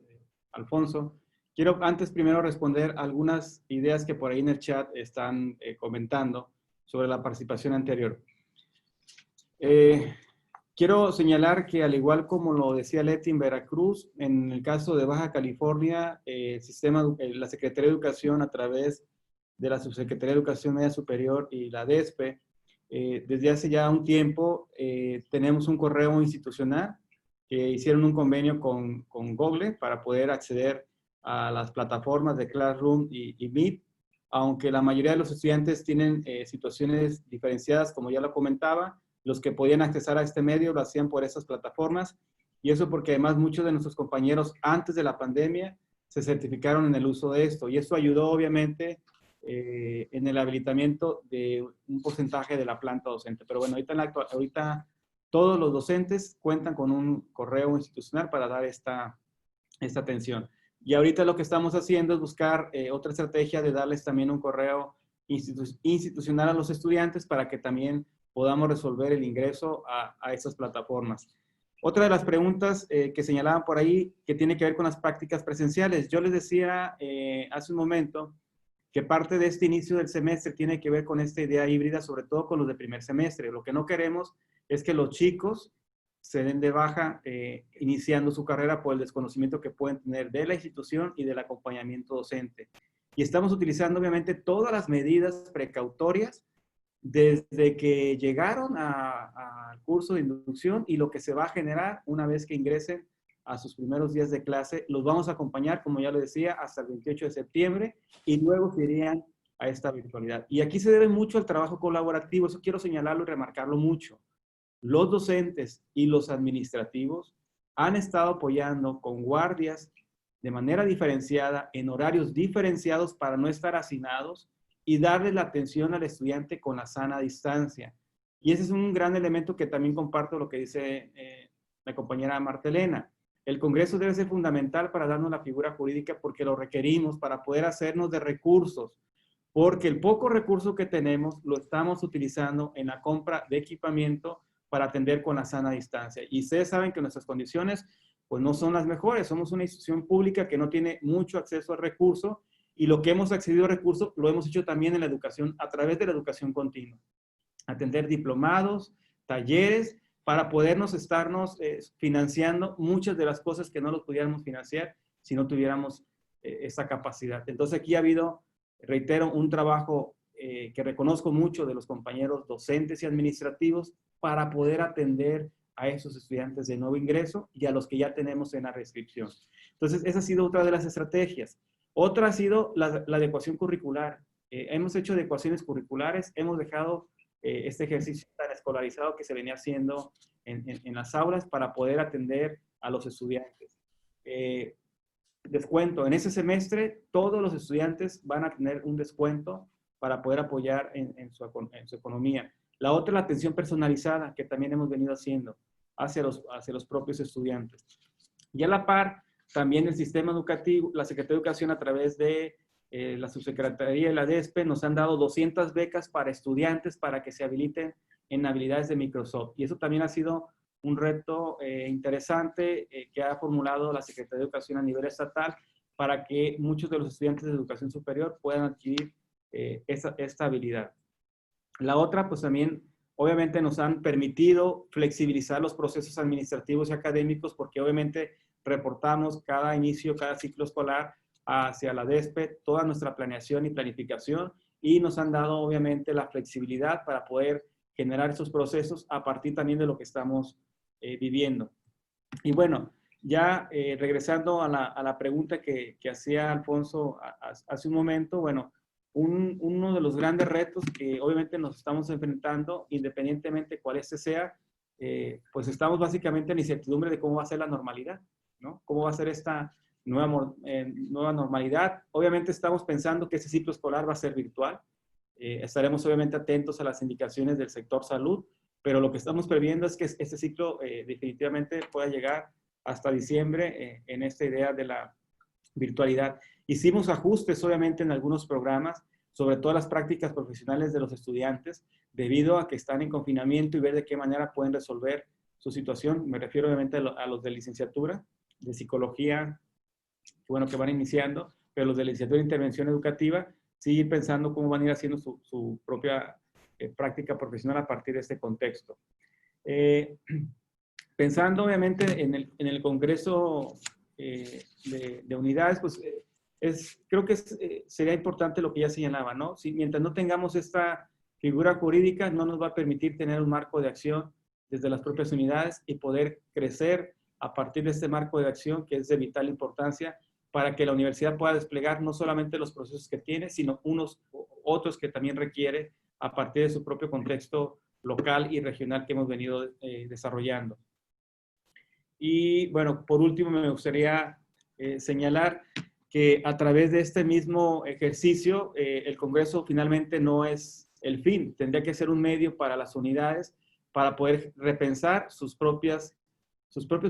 Alfonso, quiero antes primero responder algunas ideas que por ahí en el chat están comentando sobre la participación anterior. Quiero señalar que al igual como lo decía Leti en Veracruz, en el caso de Baja California, la Secretaría de Educación a través de la Subsecretaría de Educación Media Superior y la DESPE, desde hace ya un tiempo tenemos un correo institucional que hicieron un convenio con Google para poder acceder a las plataformas de Classroom y Meet, aunque la mayoría de los estudiantes tienen situaciones diferenciadas, como ya lo comentaba. Los que podían acceder a este medio lo hacían por esas plataformas, y eso porque además muchos de nuestros compañeros antes de la pandemia se certificaron en el uso de esto, y eso ayudó obviamente en el habilitamiento de un porcentaje de la planta docente. Pero bueno, ahorita todos los docentes cuentan con un correo institucional para dar esta atención. Y ahorita lo que estamos haciendo es buscar otra estrategia de darles también un correo institucional a los estudiantes para que también podamos resolver el ingreso a esas plataformas. Otra de las preguntas que señalaban por ahí, que tiene que ver con las prácticas presenciales. Yo les decía hace un momento que parte de este inicio del semestre tiene que ver con esta idea híbrida, sobre todo con los de primer semestre. Lo que no queremos es que los chicos se den de baja iniciando su carrera por el desconocimiento que pueden tener de la institución y del acompañamiento docente. Y estamos utilizando obviamente todas las medidas precautorias desde que llegaron al curso de inducción, y lo que se va a generar una vez que ingresen a sus primeros días de clase. Los vamos a acompañar, como ya lo decía, hasta el 28 de septiembre, y luego se irían a esta virtualidad. Y aquí se debe mucho al trabajo colaborativo, eso quiero señalarlo y remarcarlo mucho. Los docentes y los administrativos han estado apoyando con guardias de manera diferenciada, en horarios diferenciados para no estar hacinados, y darle la atención al estudiante con la sana distancia. Y ese es un gran elemento que también comparto lo que dice la compañera Martelena. El Congreso debe ser fundamental para darnos la figura jurídica, porque lo requerimos para poder hacernos de recursos, porque el poco recurso que tenemos lo estamos utilizando en la compra de equipamiento para atender con la sana distancia. Y ustedes saben que nuestras condiciones pues no son las mejores. Somos una institución pública que no tiene mucho acceso al recurso, y lo que hemos accedido a recursos lo hemos hecho también en la educación, a través de la educación continua. Atender diplomados, talleres, para podernos estarnos financiando muchas de las cosas que no los pudiéramos financiar si no tuviéramos esa capacidad. Entonces aquí ha habido, reitero, un trabajo que reconozco mucho de los compañeros docentes y administrativos para poder atender a esos estudiantes de nuevo ingreso y a los que ya tenemos en la reinscripción. Entonces esa ha sido otra de las estrategias. Otra ha sido la adecuación curricular. Hemos hecho adecuaciones curriculares, hemos dejado este ejercicio tan escolarizado que se venía haciendo en las aulas para poder atender a los estudiantes. Descuento, en ese semestre todos los estudiantes van a tener un descuento para poder apoyar en su economía. La otra es la atención personalizada, que también hemos venido haciendo hacia los propios estudiantes. Y a la par, también el sistema educativo, la Secretaría de Educación a través de la Subsecretaría y la DESPE nos han dado 200 becas para estudiantes para que se habiliten en habilidades de Microsoft. Y eso también ha sido un reto interesante que ha formulado la Secretaría de Educación a nivel estatal para que muchos de los estudiantes de educación superior puedan adquirir esta habilidad. La otra, pues también, obviamente nos han permitido flexibilizar los procesos administrativos y académicos, porque obviamente reportamos cada inicio, cada ciclo escolar hacia la DESPE, toda nuestra planeación y planificación, y nos han dado obviamente la flexibilidad para poder generar esos procesos a partir también de lo que estamos viviendo. Y bueno, ya regresando a la pregunta que hacía Alfonso hace un momento, bueno, uno de los grandes retos que obviamente nos estamos enfrentando, independientemente cuál este sea, pues estamos básicamente en la incertidumbre de cómo va a ser la normalidad, ¿no? ¿Cómo va a ser esta nueva normalidad? Obviamente estamos pensando que ese ciclo escolar va a ser virtual. Estaremos obviamente atentos a las indicaciones del sector salud, pero lo que estamos previendo es que este ciclo definitivamente pueda llegar hasta diciembre en esta idea de la virtualidad. Hicimos ajustes obviamente en algunos programas, sobre todo las prácticas profesionales de los estudiantes, debido a que están en confinamiento, y ver de qué manera pueden resolver su situación. Me refiero obviamente a los de licenciatura, de psicología, bueno, que van iniciando, pero los de licenciatura de intervención educativa, sí ir pensando cómo van a ir haciendo su propia práctica profesional a partir de este contexto. Pensando obviamente en el Congreso de unidades, pues creo que sería importante lo que ya señalaba, ¿no? Si, mientras no tengamos esta figura jurídica no nos va a permitir tener un marco de acción desde las propias unidades y poder crecer a partir de este marco de acción que es de vital importancia para que la universidad pueda desplegar no solamente los procesos que tiene, sino otros que también requiere a partir de su propio contexto local y regional que hemos venido desarrollando. Y bueno, por último me gustaría señalar que a través de este mismo ejercicio, el Congreso finalmente no es el fin, tendría que ser un medio para las unidades para poder repensar sus propios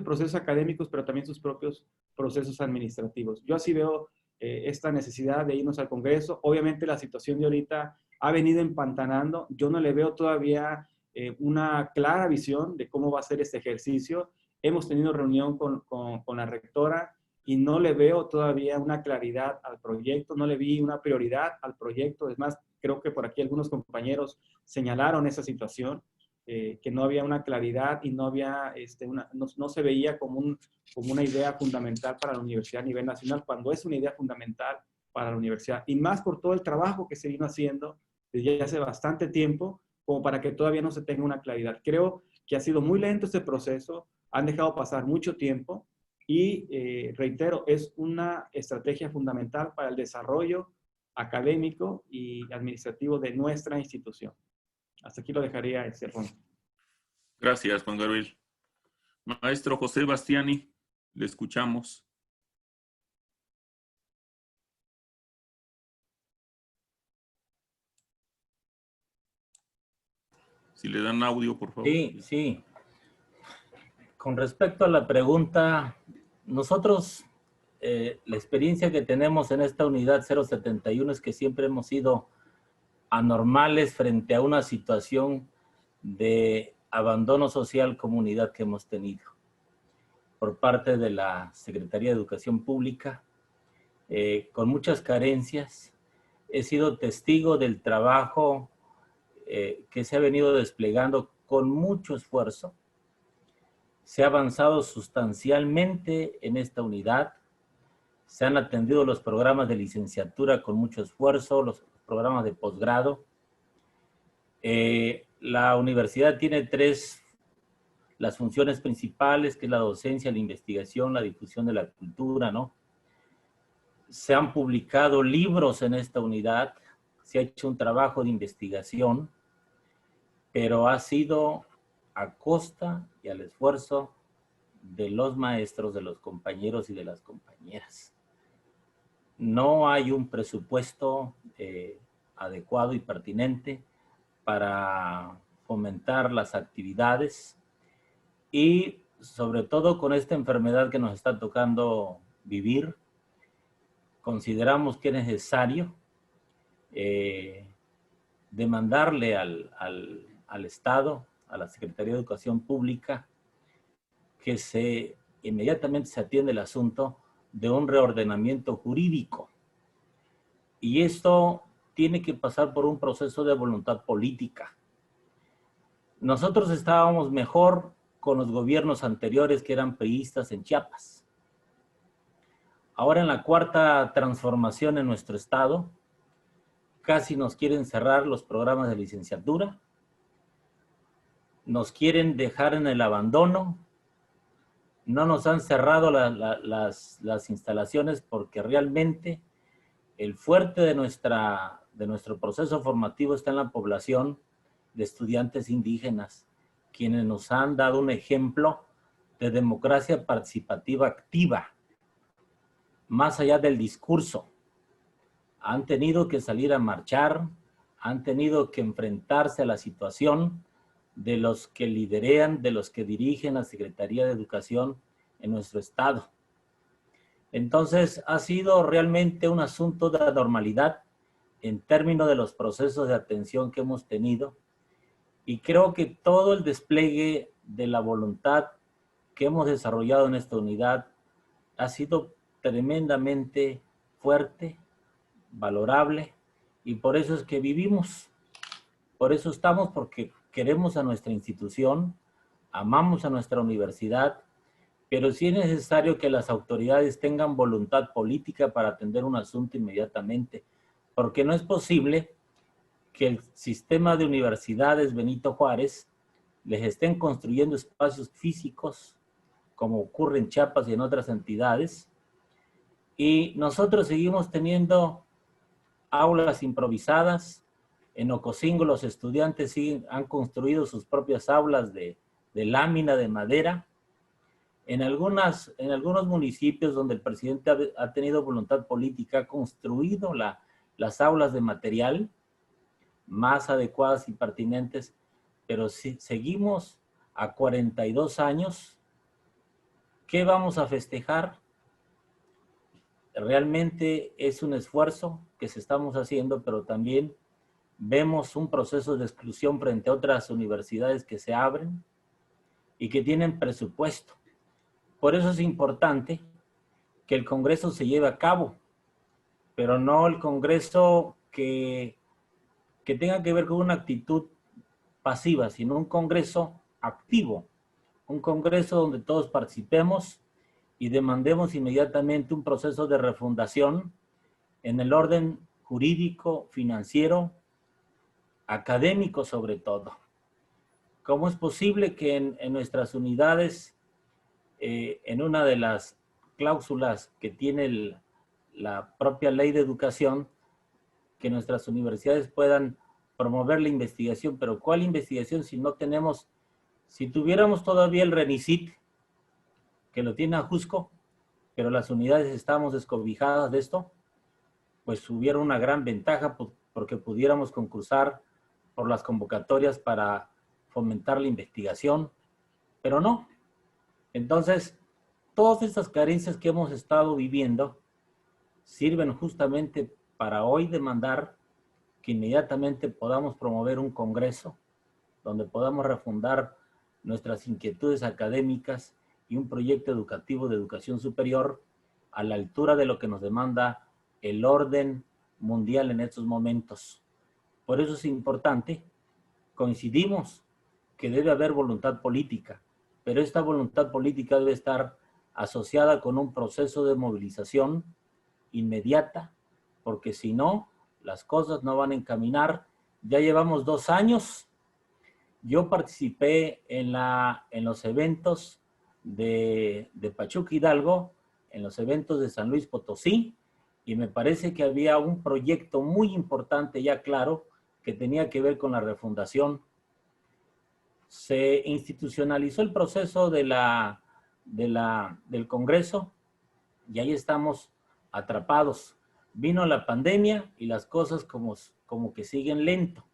procesos académicos, pero también sus propios procesos administrativos. Yo así veo esta necesidad de irnos al Congreso. Obviamente la situación de ahorita ha venido empantanando. Yo no le veo todavía una clara visión de cómo va a ser este ejercicio. Hemos tenido reunión con la rectora y no le veo todavía una claridad al proyecto, no le vi una prioridad al proyecto. Es más, creo que por aquí algunos compañeros señalaron esa situación, que no había una claridad y no había, no se veía como una idea fundamental para la universidad a nivel nacional, cuando es una idea fundamental para la universidad. Y más por todo el trabajo que se vino haciendo desde hace bastante tiempo, como para que todavía no se tenga una claridad. Creo que ha sido muy lento este proceso, han dejado pasar mucho tiempo y, reitero, es una estrategia fundamental para el desarrollo académico y administrativo de nuestra institución. Hasta aquí lo dejaría, Alfonso. Gracias, Juan Gabriel. Maestro José Bastiani, le escuchamos. Si le dan audio, por favor. Sí. Con respecto a la pregunta, nosotros, la experiencia que tenemos en esta unidad 071 es que siempre hemos sido anormales frente a una situación de abandono social comunidad que hemos tenido por parte de la Secretaría de Educación Pública, con muchas carencias. He sido testigo del trabajo que se ha venido desplegando con mucho esfuerzo. Se ha avanzado sustancialmente en esta unidad. Se han atendido los programas de licenciatura con mucho esfuerzo, los programas de posgrado. La universidad tiene las funciones principales, que es la docencia, la investigación, la difusión de la cultura, ¿no? Se han publicado libros en esta unidad, se ha hecho un trabajo de investigación, pero ha sido a costa y al esfuerzo de los maestros, de los compañeros y de las compañeras. No hay un presupuesto adecuado y pertinente para fomentar las actividades y sobre todo con esta enfermedad que nos está tocando vivir, consideramos que es necesario demandarle al Estado, a la Secretaría de Educación Pública, que inmediatamente se atiende el asunto de un reordenamiento jurídico. Y esto tiene que pasar por un proceso de voluntad política. Nosotros estábamos mejor con los gobiernos anteriores que eran priistas en Chiapas. Ahora en la cuarta transformación en nuestro estado, casi nos quieren cerrar los programas de licenciatura, nos quieren dejar en el abandono, no nos han cerrado las instalaciones porque realmente el fuerte de nuestro proceso formativo está en la población de estudiantes indígenas, quienes nos han dado un ejemplo de democracia participativa activa, más allá del discurso. Han tenido que salir a marchar, han tenido que enfrentarse a la situación de los que liderean, de los que dirigen la Secretaría de Educación en nuestro estado. Entonces, ha sido realmente un asunto de anormalidad en términos de los procesos de atención que hemos tenido, y creo que todo el despliegue de la voluntad que hemos desarrollado en esta unidad ha sido tremendamente fuerte, valorable, y por eso es que vivimos. Por eso estamos, porque queremos a nuestra institución, amamos a nuestra universidad, pero sí es necesario que las autoridades tengan voluntad política para atender un asunto inmediatamente, porque no es posible que el sistema de universidades Benito Juárez les estén construyendo espacios físicos, como ocurre en Chiapas y en otras entidades, y nosotros seguimos teniendo aulas improvisadas. En Ocosingo los estudiantes han construido sus propias aulas de lámina de madera. En algunos municipios donde el presidente ha tenido voluntad política, ha construido las aulas de material más adecuadas y pertinentes, pero si seguimos a 42 años, ¿qué vamos a festejar? Realmente es un esfuerzo que se estamos haciendo, pero también vemos un proceso de exclusión frente a otras universidades que se abren y que tienen presupuesto. Por eso es importante que el Congreso se lleve a cabo, pero no el Congreso que tenga que ver con una actitud pasiva, sino un Congreso activo, un Congreso donde todos participemos y demandemos inmediatamente un proceso de refundación en el orden jurídico, financiero, académico sobre todo. ¿Cómo es posible que en nuestras unidades, en una de las cláusulas que tiene la propia ley de educación, que nuestras universidades puedan promover la investigación? Pero ¿cuál investigación si no tenemos, si tuviéramos todavía el RENICIT, que lo tiene Ajusco, pero las unidades estamos descobijadas de esto, pues hubiera una gran ventaja porque pudiéramos concursar por las convocatorias para fomentar la investigación, pero no. Entonces, todas estas carencias que hemos estado viviendo sirven justamente para hoy demandar que inmediatamente podamos promover un congreso donde podamos refundar nuestras inquietudes académicas y un proyecto educativo de educación superior a la altura de lo que nos demanda el orden mundial en estos momentos. Por eso es importante, coincidimos que debe haber voluntad política, pero esta voluntad política debe estar asociada con un proceso de movilización inmediata, porque si no, las cosas no van a encaminar. Ya llevamos 2 años. Yo participé en los eventos de Pachuca Hidalgo, en los eventos de San Luis Potosí, y me parece que había un proyecto muy importante ya claro que tenía que ver con la refundación. Se institucionalizó el proceso del Congreso y ahí estamos atrapados. Vino la pandemia y las cosas como que siguen lento.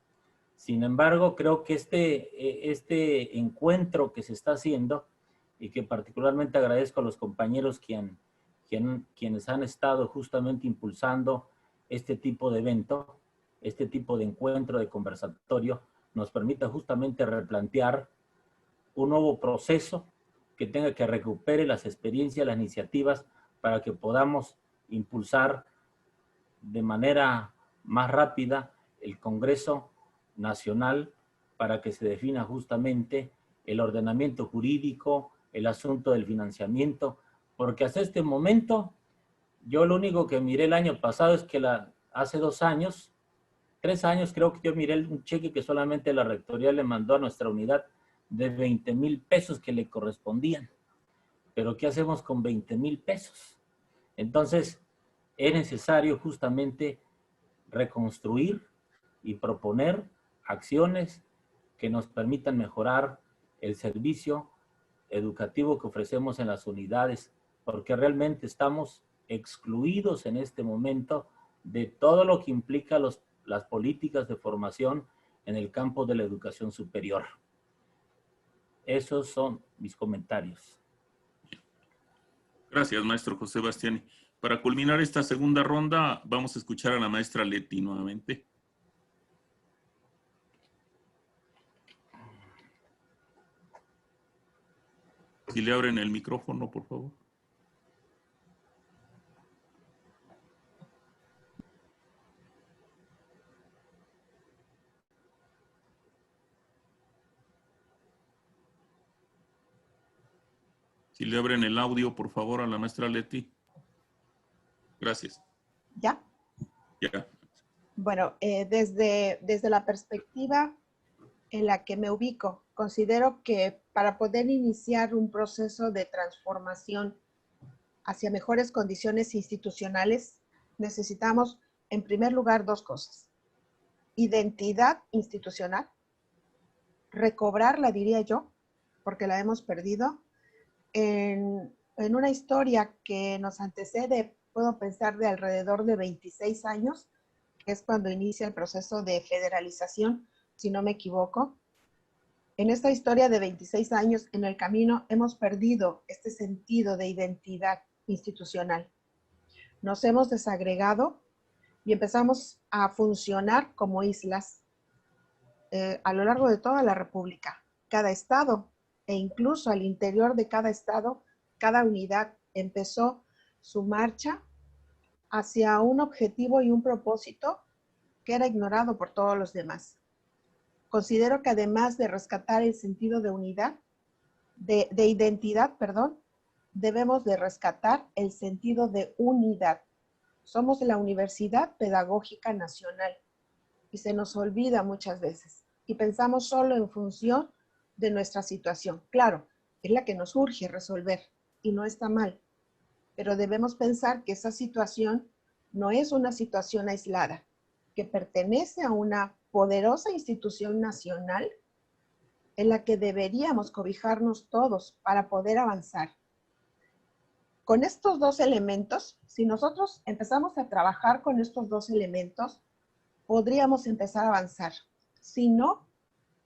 Sin embargo, creo que este encuentro que se está haciendo, y que particularmente agradezco a los compañeros quienes han estado justamente impulsando este tipo de evento, este tipo de encuentro, de conversatorio, nos permita justamente replantear un nuevo proceso que tenga que recupere las experiencias, las iniciativas, para que podamos impulsar de manera más rápida el Congreso Nacional, para que se defina justamente el ordenamiento jurídico, el asunto del financiamiento, porque hasta este momento, yo lo único que miré el año pasado es que hace 2 años, 3 años, creo que yo miré un cheque que solamente la rectoría le mandó a nuestra unidad de 20,000 pesos que le correspondían. Pero ¿qué hacemos con 20,000 pesos? Entonces, es necesario justamente reconstruir y proponer acciones que nos permitan mejorar el servicio educativo que ofrecemos en las unidades, porque realmente estamos excluidos en este momento de todo lo que implica las políticas de formación en el campo de la educación superior. Esos son mis comentarios. Gracias, maestro José Bastiani. Para culminar esta segunda ronda, vamos a escuchar a la maestra Leti nuevamente. Si le abren el micrófono, por favor. Si le abren el audio, por favor, a la maestra Leti. Gracias. ¿Ya? Ya. Bueno, desde la perspectiva en la que me ubico, considero que para poder iniciar un proceso de transformación hacia mejores condiciones institucionales, necesitamos, en primer lugar, dos cosas. Identidad institucional, recobrarla, diría yo, porque la hemos perdido, en una historia que nos antecede, puedo pensar, de alrededor de 26 años, que es cuando inicia el proceso de federalización, si no me equivoco. En esta historia de 26 años, en el camino, hemos perdido este sentido de identidad institucional. Nos hemos desagregado y empezamos a funcionar como islas a lo largo de toda la República. Cada estado e incluso al interior de cada estado, cada unidad empezó su marcha hacia un objetivo y un propósito que era ignorado por todos los demás. Considero que además de rescatar el sentido de unidad, de identidad, perdón, debemos de rescatar el sentido de unidad. Somos la Universidad Pedagógica Nacional y se nos olvida muchas veces y pensamos solo en función de nuestra situación. Claro, es la que nos urge resolver y no está mal, pero debemos pensar que esa situación no es una situación aislada, que pertenece a una poderosa institución nacional en la que deberíamos cobijarnos todos para poder avanzar. Con estos dos elementos, si nosotros empezamos a trabajar con estos dos elementos, podríamos empezar a avanzar. Si no,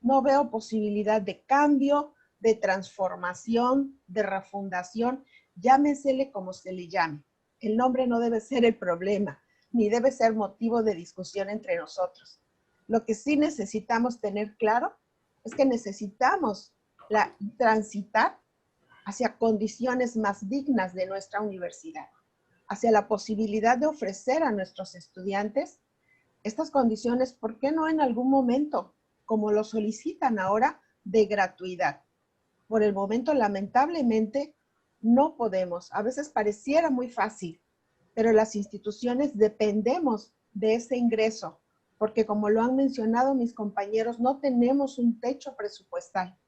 no veo posibilidad de cambio, de transformación, de refundación, llámensele como se le llame. El nombre no debe ser el problema, ni debe ser motivo de discusión entre nosotros. Lo que sí necesitamos tener claro es que necesitamos transitar hacia condiciones más dignas de nuestra universidad, hacia la posibilidad de ofrecer a nuestros estudiantes estas condiciones, ¿por qué no en algún momento, como lo solicitan ahora, de gratuidad? Por el momento, lamentablemente, no podemos. A veces pareciera muy fácil, pero las instituciones dependemos de ese ingreso, porque como lo han mencionado mis compañeros, no tenemos un techo presupuestal.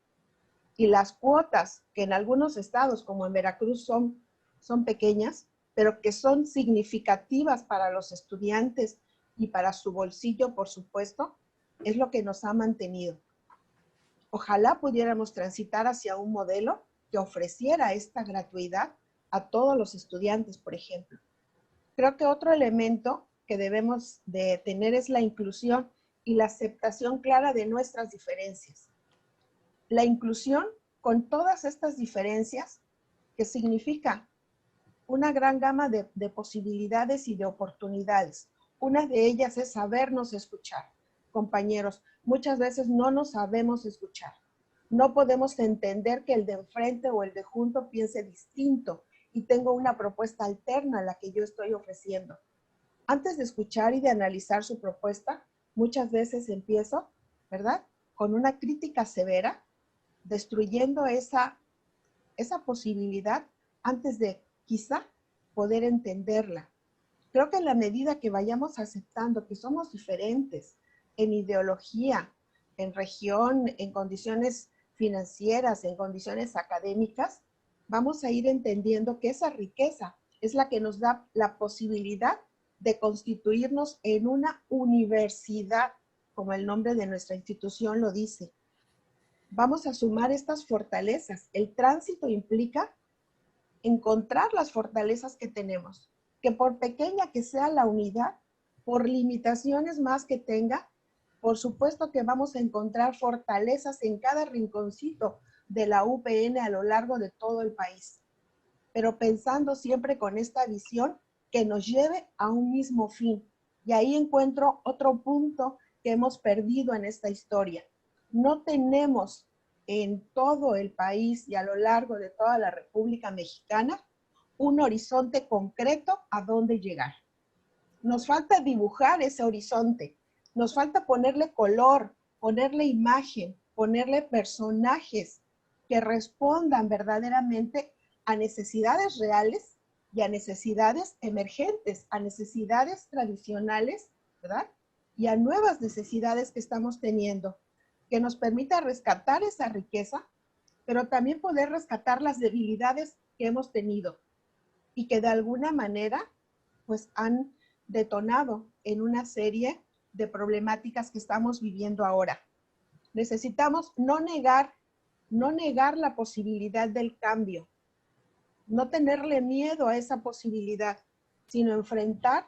Y las cuotas, que en algunos estados, como en Veracruz, son pequeñas, pero que son significativas para los estudiantes y para su bolsillo, por supuesto, es lo que nos ha mantenido. Ojalá pudiéramos transitar hacia un modelo que ofreciera esta gratuidad a todos los estudiantes, por ejemplo. Creo que otro elemento que debemos de tener es la inclusión y la aceptación clara de nuestras diferencias. La inclusión con todas estas diferencias, que significa una gran gama de posibilidades y de oportunidades. Una de ellas es sabernos escuchar. Compañeros, muchas veces no nos sabemos escuchar. No podemos entender que el de enfrente o el de junto piense distinto y tengo una propuesta alterna a la que yo estoy ofreciendo. Antes de escuchar y de analizar su propuesta, muchas veces empiezo, ¿verdad?, con una crítica severa, destruyendo esa posibilidad antes de quizá poder entenderla. Creo que en la medida que vayamos aceptando que somos diferentes en ideología, en región, en condiciones financieras, en condiciones académicas, vamos a ir entendiendo que esa riqueza es la que nos da la posibilidad de constituirnos en una universidad, como el nombre de nuestra institución lo dice. Vamos a sumar estas fortalezas. El tránsito implica encontrar las fortalezas que tenemos, que por pequeña que sea la unidad, por limitaciones más que tenga, por supuesto que vamos a encontrar fortalezas en cada rinconcito de la UPN a lo largo de todo el país, pero pensando siempre con esta visión que nos lleve a un mismo fin. Y ahí encuentro otro punto que hemos perdido en esta historia. No tenemos en todo el país y a lo largo de toda la República Mexicana un horizonte concreto a dónde llegar. Nos falta dibujar ese horizonte, nos falta ponerle color, ponerle imagen, ponerle personajes que respondan verdaderamente a necesidades reales y a necesidades emergentes, a necesidades tradicionales, ¿verdad?, y a nuevas necesidades que estamos teniendo, que nos permita rescatar esa riqueza, pero también poder rescatar las debilidades que hemos tenido y que de alguna manera pues han detonado en una serie de problemáticas que estamos viviendo ahora. Necesitamos no negar la posibilidad del cambio, no tenerle miedo a esa posibilidad, sino enfrentar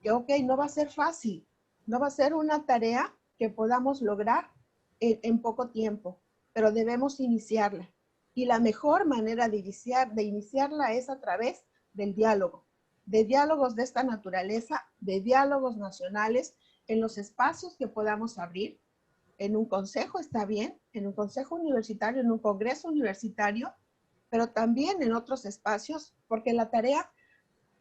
que, ok, no va a ser fácil, no va a ser una tarea que podamos lograr en poco tiempo, pero debemos iniciarla. Y la mejor manera de iniciarla es a través del diálogo, de diálogos de esta naturaleza, de diálogos nacionales, en los espacios que podamos abrir. En un consejo está bien, en un consejo universitario, en un congreso universitario, pero también en otros espacios, porque la tarea,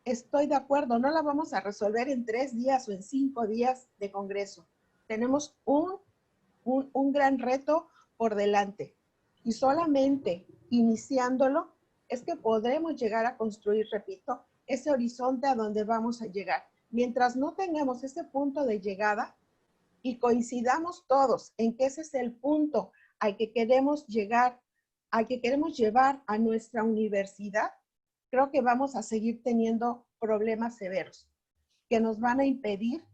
estoy de acuerdo, no la vamos a resolver en 3 días o en 5 días de congreso. Tenemos un gran reto por delante y solamente iniciándolo es que podremos llegar a construir, repito, ese horizonte a donde vamos a llegar. Mientras no tengamos ese punto de llegada y coincidamos todos en que ese es el punto al que queremos llegar, al que queremos llevar a nuestra universidad, creo que vamos a seguir teniendo problemas severos que nos van a impedir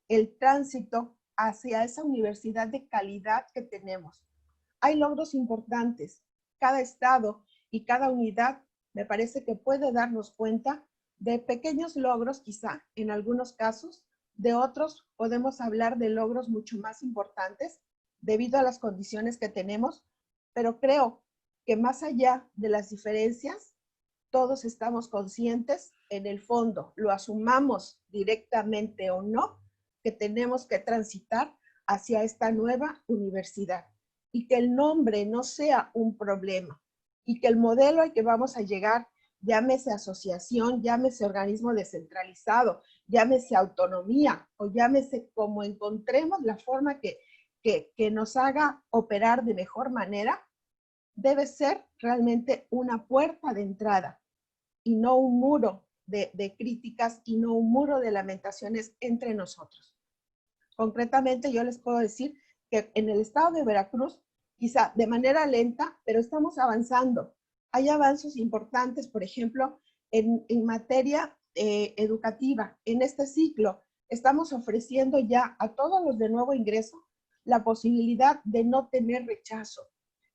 el tránsito hacia esa universidad de calidad que tenemos. Hay logros importantes. Cada estado y cada unidad me parece que puede darnos cuenta de pequeños logros, quizá en algunos casos, de otros podemos hablar de logros mucho más importantes debido a las condiciones que tenemos, pero creo que más allá de las diferencias, todos estamos conscientes en el fondo, lo asumamos directamente o no, que tenemos que transitar hacia esta nueva universidad y que el nombre no sea un problema y que el modelo al que vamos a llegar, llámese asociación, llámese organismo descentralizado, llámese autonomía o llámese como encontremos la forma que nos haga operar de mejor manera, debe ser realmente una puerta de entrada y no un muro de críticas y no un muro de lamentaciones entre nosotros. Concretamente, yo les puedo decir que en el estado de Veracruz, quizá de manera lenta, pero estamos avanzando. Hay avances importantes, por ejemplo, en materia educativa. En este ciclo estamos ofreciendo ya a todos los de nuevo ingreso la posibilidad de no tener rechazo.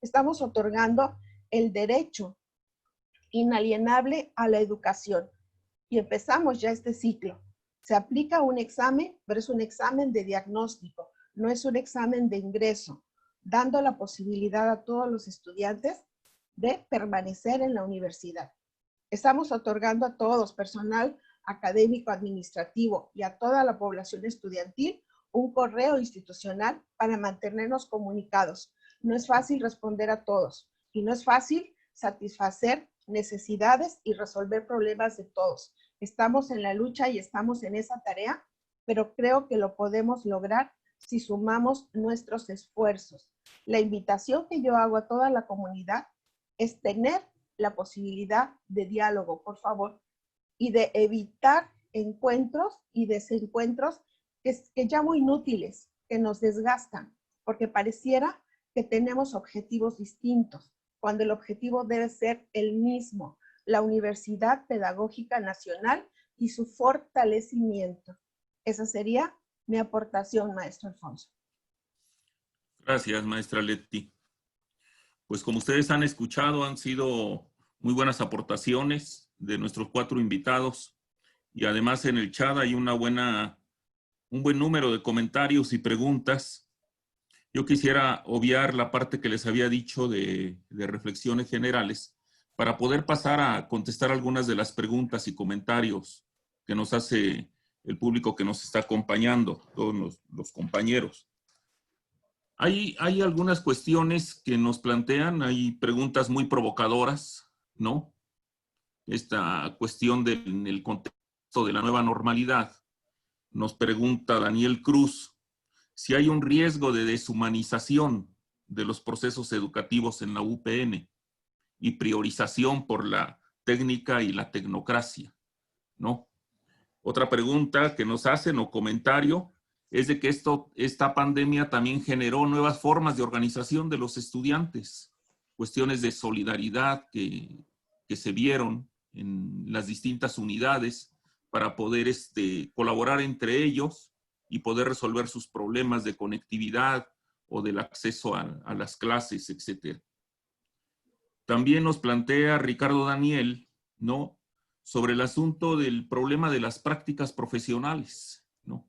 Estamos otorgando el derecho inalienable a la educación. Y empezamos ya este ciclo. Se aplica un examen, pero es un examen de diagnóstico, no es un examen de ingreso, dando la posibilidad a todos los estudiantes de permanecer en la universidad. Estamos otorgando a todos, personal académico, administrativo y a toda la población estudiantil, un correo institucional para mantenernos comunicados. No es fácil responder a todos y no es fácil satisfacer necesidades y resolver problemas de todos. Estamos en la lucha y estamos en esa tarea, pero creo que lo podemos lograr si sumamos nuestros esfuerzos. La invitación que yo hago a toda la comunidad es tener la posibilidad de diálogo, por favor, y de evitar encuentros y desencuentros que llamo inútiles, que nos desgastan, porque pareciera que tenemos objetivos distintos, cuando el objetivo debe ser el mismo, la Universidad Pedagógica Nacional y su fortalecimiento. Esa sería mi aportación, maestro Alfonso. Gracias, maestra Leti. Pues como ustedes han escuchado, han sido muy buenas aportaciones de nuestros 4 invitados y además en el chat hay un buen número de comentarios y preguntas. Yo quisiera obviar la parte que les había dicho de reflexiones generales para poder pasar a contestar algunas de las preguntas y comentarios que nos hace el público que nos está acompañando, todos los compañeros. Hay algunas cuestiones que nos plantean, hay preguntas muy provocadoras, ¿no? Esta cuestión en el contexto de la nueva normalidad. Nos pregunta Daniel Cruz si hay un riesgo de deshumanización de los procesos educativos en la UPN y priorización por la técnica y la tecnocracia, ¿no? Otra pregunta que nos hacen o comentario es de que esta pandemia también generó nuevas formas de organización de los estudiantes, cuestiones de solidaridad que se vieron en las distintas unidades para poder colaborar entre ellos y poder resolver sus problemas de conectividad o del acceso a las clases, etc. También nos plantea Ricardo Daniel, ¿no?, sobre el asunto del problema de las prácticas profesionales, ¿no?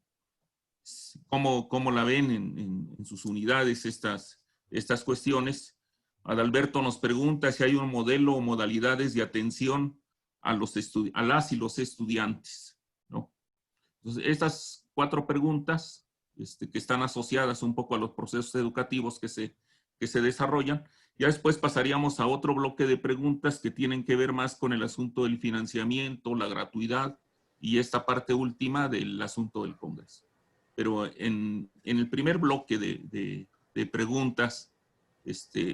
¿Cómo la ven en sus unidades estas cuestiones? Adalberto nos pregunta si hay un modelo o modalidades de atención a las y los estudiantes, ¿no? Entonces, estas 4 preguntas que están asociadas un poco a los procesos educativos que se desarrollan. Ya después pasaríamos a otro bloque de preguntas que tienen que ver más con el asunto del financiamiento, la gratuidad y esta parte última del asunto del Congreso. Pero en el primer bloque de preguntas,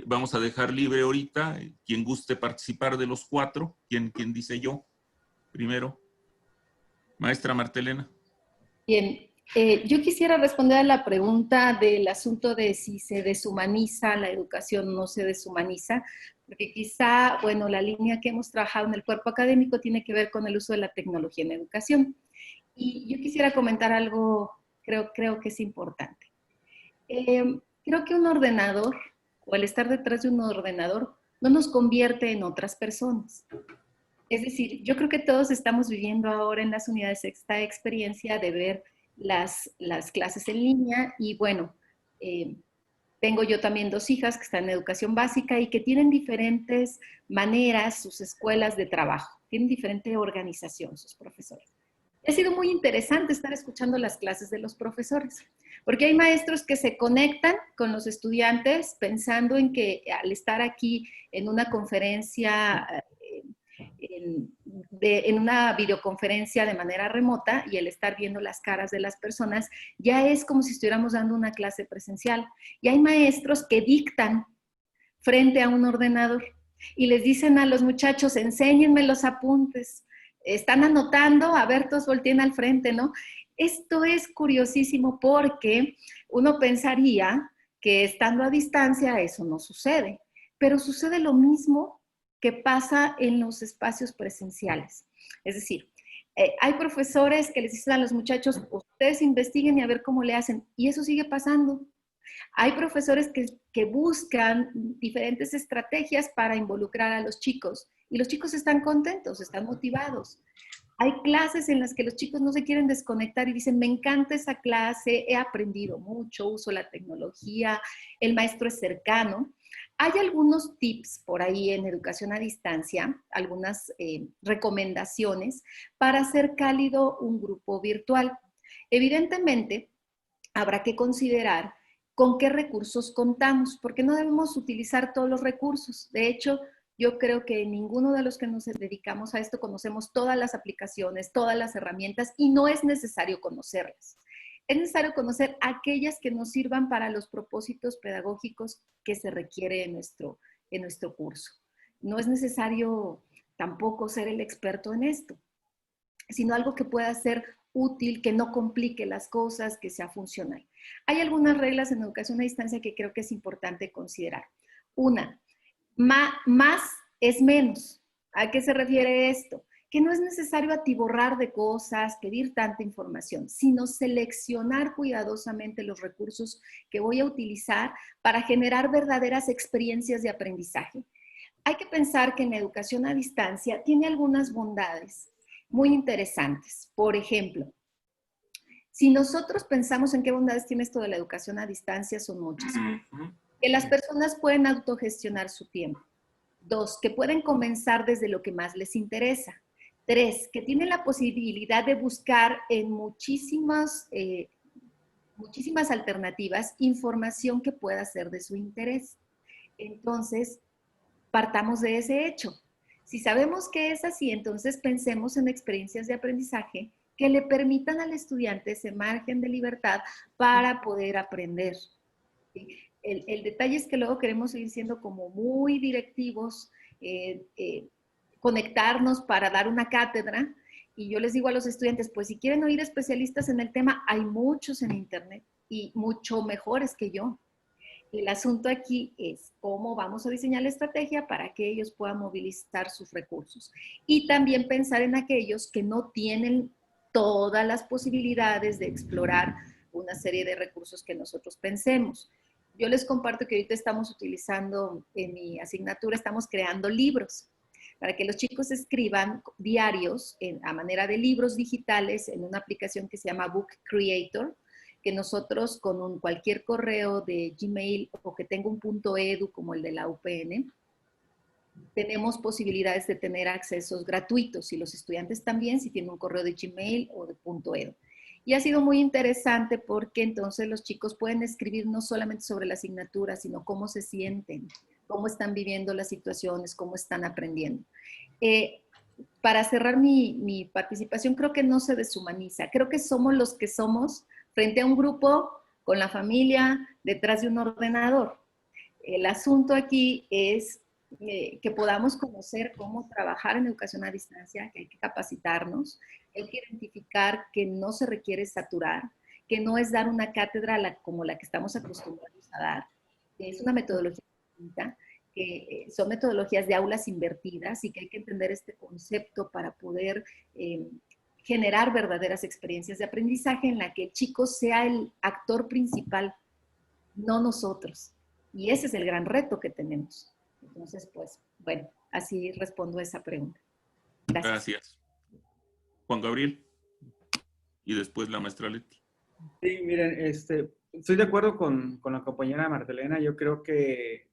vamos a dejar libre ahorita quien guste participar de los 4. ¿Quién dice yo? Primero. Maestra Martelena. Bien, yo quisiera responder a la pregunta del asunto de si se deshumaniza la educación o no se deshumaniza, porque quizá, bueno, la línea que hemos trabajado en el cuerpo académico tiene que ver con el uso de la tecnología en educación. Y yo quisiera comentar algo, creo que es importante. Creo que un ordenador, o el estar detrás de un ordenador, no nos convierte en otras personas. Es decir, yo creo que todos estamos viviendo ahora en las unidades esta experiencia de ver las clases en línea y bueno, tengo yo también 2 hijas que están en educación básica y que tienen diferentes maneras, sus escuelas de trabajo, tienen diferente organización sus profesores. Ha sido muy interesante estar escuchando las clases de los profesores, porque hay maestros que se conectan con los estudiantes pensando en que al estar aquí en una conferencia, en una videoconferencia de manera remota y el estar viendo las caras de las personas, ya es como si estuviéramos dando una clase presencial. Y hay maestros que dictan frente a un ordenador y les dicen a los muchachos, enséñenme los apuntes. Están anotando, a ver, todos volteen al frente, ¿no? Esto es curiosísimo porque uno pensaría que estando a distancia eso no sucede, pero sucede lo mismo que pasa en los espacios presenciales. Es decir, hay profesores que les dicen a los muchachos, ustedes investiguen y a ver cómo le hacen, y eso sigue pasando. Hay profesores que buscan diferentes estrategias para involucrar a los chicos y los chicos están contentos, están motivados. Hay clases en las que los chicos no se quieren desconectar y dicen, me encanta esa clase, he aprendido mucho, uso la tecnología, el maestro es cercano. Hay algunos tips por ahí en educación a distancia, algunas recomendaciones para hacer cálido un grupo virtual. Evidentemente, habrá que considerar con qué recursos contamos, porque no debemos utilizar todos los recursos. De hecho, yo creo que ninguno de los que nos dedicamos a esto conocemos todas las aplicaciones, todas las herramientas y no es necesario conocerlas. Es necesario conocer aquellas que nos sirvan para los propósitos pedagógicos que se requiere en nuestro curso. No es necesario tampoco ser el experto en esto, sino algo que pueda ser útil, que no complique las cosas, que sea funcional. Hay algunas reglas en educación a distancia que creo que es importante considerar. Una, más es menos. ¿A qué se refiere esto? Que no es necesario atiborrar de cosas, pedir tanta información, sino seleccionar cuidadosamente los recursos que voy a utilizar para generar verdaderas experiencias de aprendizaje. Hay que pensar que en la educación a distancia tiene algunas bondades muy interesantes. Por ejemplo, si nosotros pensamos en qué bondades tiene esto de la educación a distancia, son muchas. Que las personas pueden autogestionar su tiempo. 2, que pueden comenzar desde lo que más les interesa. 3, que tienen la posibilidad de buscar en muchísimas alternativas información que pueda ser de su interés. Entonces, partamos de ese hecho. Si sabemos que es así, entonces pensemos en experiencias de aprendizaje que le permitan al estudiante ese margen de libertad para poder aprender. El detalle es que luego queremos seguir siendo como muy directivos, conectarnos para dar una cátedra Y yo les digo a los estudiantes, pues si quieren oír especialistas en el tema, hay muchos en Internet y mucho mejores que yo. El asunto aquí es cómo vamos a diseñar la estrategia para que ellos puedan movilizar sus recursos. Y también pensar en aquellos que no tienen todas las posibilidades de explorar una serie de recursos que nosotros pensemos. Yo les comparto que ahorita estamos utilizando en mi asignatura, estamos creando libros para que los chicos escriban diarios a manera de libros digitales en una aplicación que se llama Book Creator, que nosotros con cualquier correo de Gmail o que tenga un .edu como el de la UPN, tenemos posibilidades de tener accesos gratuitos y los estudiantes también si tienen un correo de Gmail o de .edu. Y ha sido muy interesante porque entonces los chicos pueden escribir no solamente sobre la asignatura, sino cómo se sienten, cómo están viviendo las situaciones, cómo están aprendiendo. Para cerrar mi participación, creo que no se deshumaniza. Creo que somos los que somos frente a un grupo, con la familia, detrás de un ordenador. El asunto aquí es que podamos conocer cómo trabajar en educación a distancia, que hay que capacitarnos, hay que identificar que no se requiere saturar, que no es dar una cátedra como la que estamos acostumbrados a dar, que es una metodología distinta, que son metodologías de aulas invertidas y que hay que entender este concepto para poder generar verdaderas experiencias de aprendizaje en la que el chico sea el actor principal, no nosotros. Y ese es el gran reto que tenemos. Entonces, pues, bueno, así respondo a esa pregunta. Gracias. Gracias. Juan Gabriel. Y después la maestra Leti. Sí, miren, estoy de acuerdo con la compañera Martelena. Yo creo que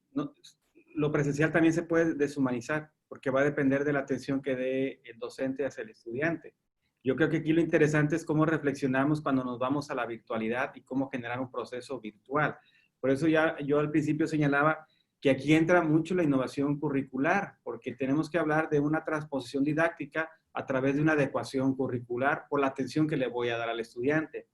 lo presencial también se puede deshumanizar, porque va a depender de la atención que dé el docente hacia el estudiante. Yo creo que aquí lo interesante es cómo reflexionamos cuando nos vamos a la virtualidad y cómo generar un proceso virtual. Por eso ya yo al principio señalaba que aquí entra mucho la innovación curricular, porque tenemos que hablar de una transposición didáctica a través de una adecuación curricular por la atención que le voy a dar al estudiante.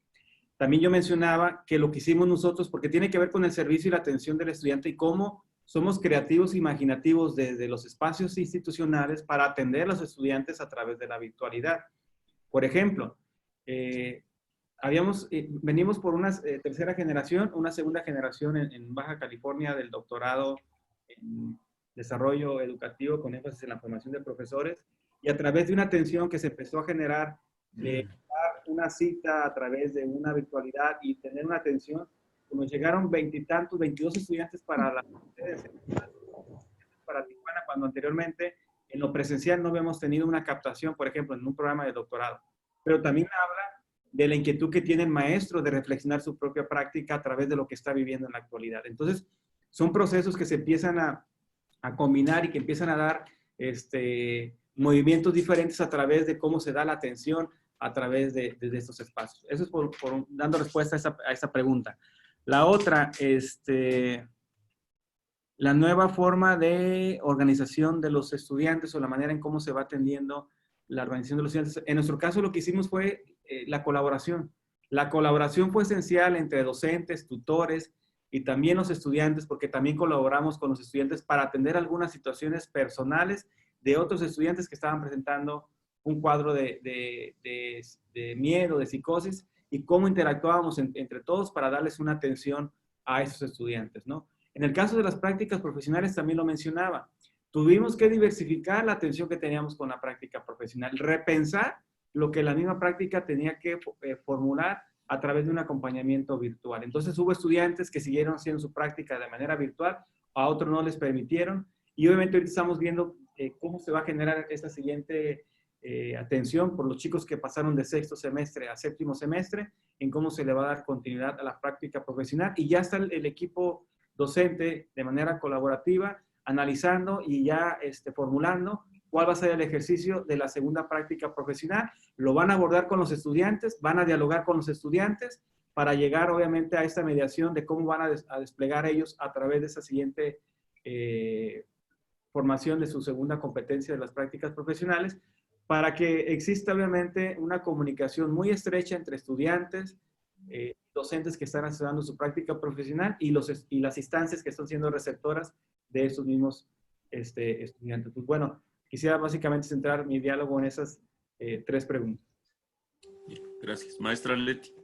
También yo mencionaba que lo que hicimos nosotros, porque tiene que ver con el servicio y la atención del estudiante y cómo somos creativos e imaginativos desde los espacios institucionales para atender a los estudiantes a través de la virtualidad. Por ejemplo, venimos por una tercera generación, una segunda generación en Baja California del doctorado en desarrollo educativo con énfasis en la formación de profesores, y a través de una atención que se empezó a generar, de dar una cita a través de una virtualidad y tener una atención, como llegaron 22 estudiantes para Tijuana, cuando anteriormente en lo presencial no habíamos tenido una captación, por ejemplo, en un programa de doctorado. Pero también habla de la inquietud que tiene el maestro de reflexionar su propia práctica a través de lo que está viviendo en la actualidad. Entonces, son procesos que se empiezan a combinar y que empiezan a dar movimientos diferentes a través de cómo se da la atención a través de estos espacios. Eso es dando respuesta a esa pregunta. La otra, la nueva forma de organización de los estudiantes o la manera en cómo se va atendiendo la organización de los estudiantes. En nuestro caso lo que hicimos fue la colaboración. La colaboración fue esencial entre docentes, tutores y también los estudiantes, porque también colaboramos con los estudiantes para atender algunas situaciones personales de otros estudiantes que estaban presentando un cuadro de miedo, de psicosis, y cómo interactuábamos entre todos para darles una atención a esos estudiantes, ¿no? En el caso de las prácticas profesionales también lo mencionaba. Tuvimos que diversificar la atención que teníamos con la práctica profesional, repensar lo que la misma práctica tenía que formular a través de un acompañamiento virtual. Entonces hubo estudiantes que siguieron haciendo su práctica de manera virtual, a otros no les permitieron, y obviamente ahorita estamos viendo cómo se va a generar esta siguiente atención por los chicos que pasaron de sexto semestre a séptimo semestre, en cómo se le va a dar continuidad a la práctica profesional, y ya está el equipo docente de manera colaborativa analizando y ya formulando cuál va a ser el ejercicio de la segunda práctica profesional. Lo van a abordar con los estudiantes, van a dialogar con los estudiantes para llegar obviamente a esta mediación de cómo van a desplegar ellos a través de esa siguiente formación de su segunda competencia de las prácticas profesionales, para que exista obviamente una comunicación muy estrecha entre estudiantes, docentes que están asesorando su práctica profesional y las instancias que están siendo receptoras de estos mismos estudiantes. Pues bueno, quisiera básicamente centrar mi diálogo en esas 3 preguntas. Bien, gracias. Maestra Leti.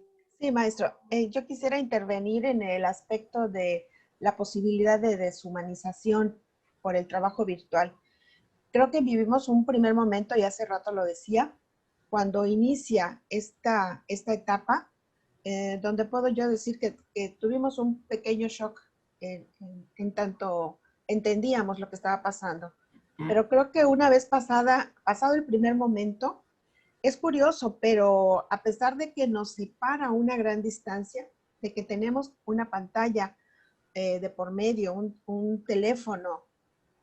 Sí, maestro. Yo quisiera intervenir en el aspecto de la posibilidad de deshumanización por el trabajo virtual. Creo que vivimos un primer momento, y hace rato lo decía, cuando inicia esta etapa, donde puedo yo decir que tuvimos un pequeño shock en tanto entendíamos lo que estaba pasando. Pero creo que una vez pasado el primer momento, es curioso, pero a pesar de que nos separa una gran distancia, de que tenemos una pantalla de por medio, un teléfono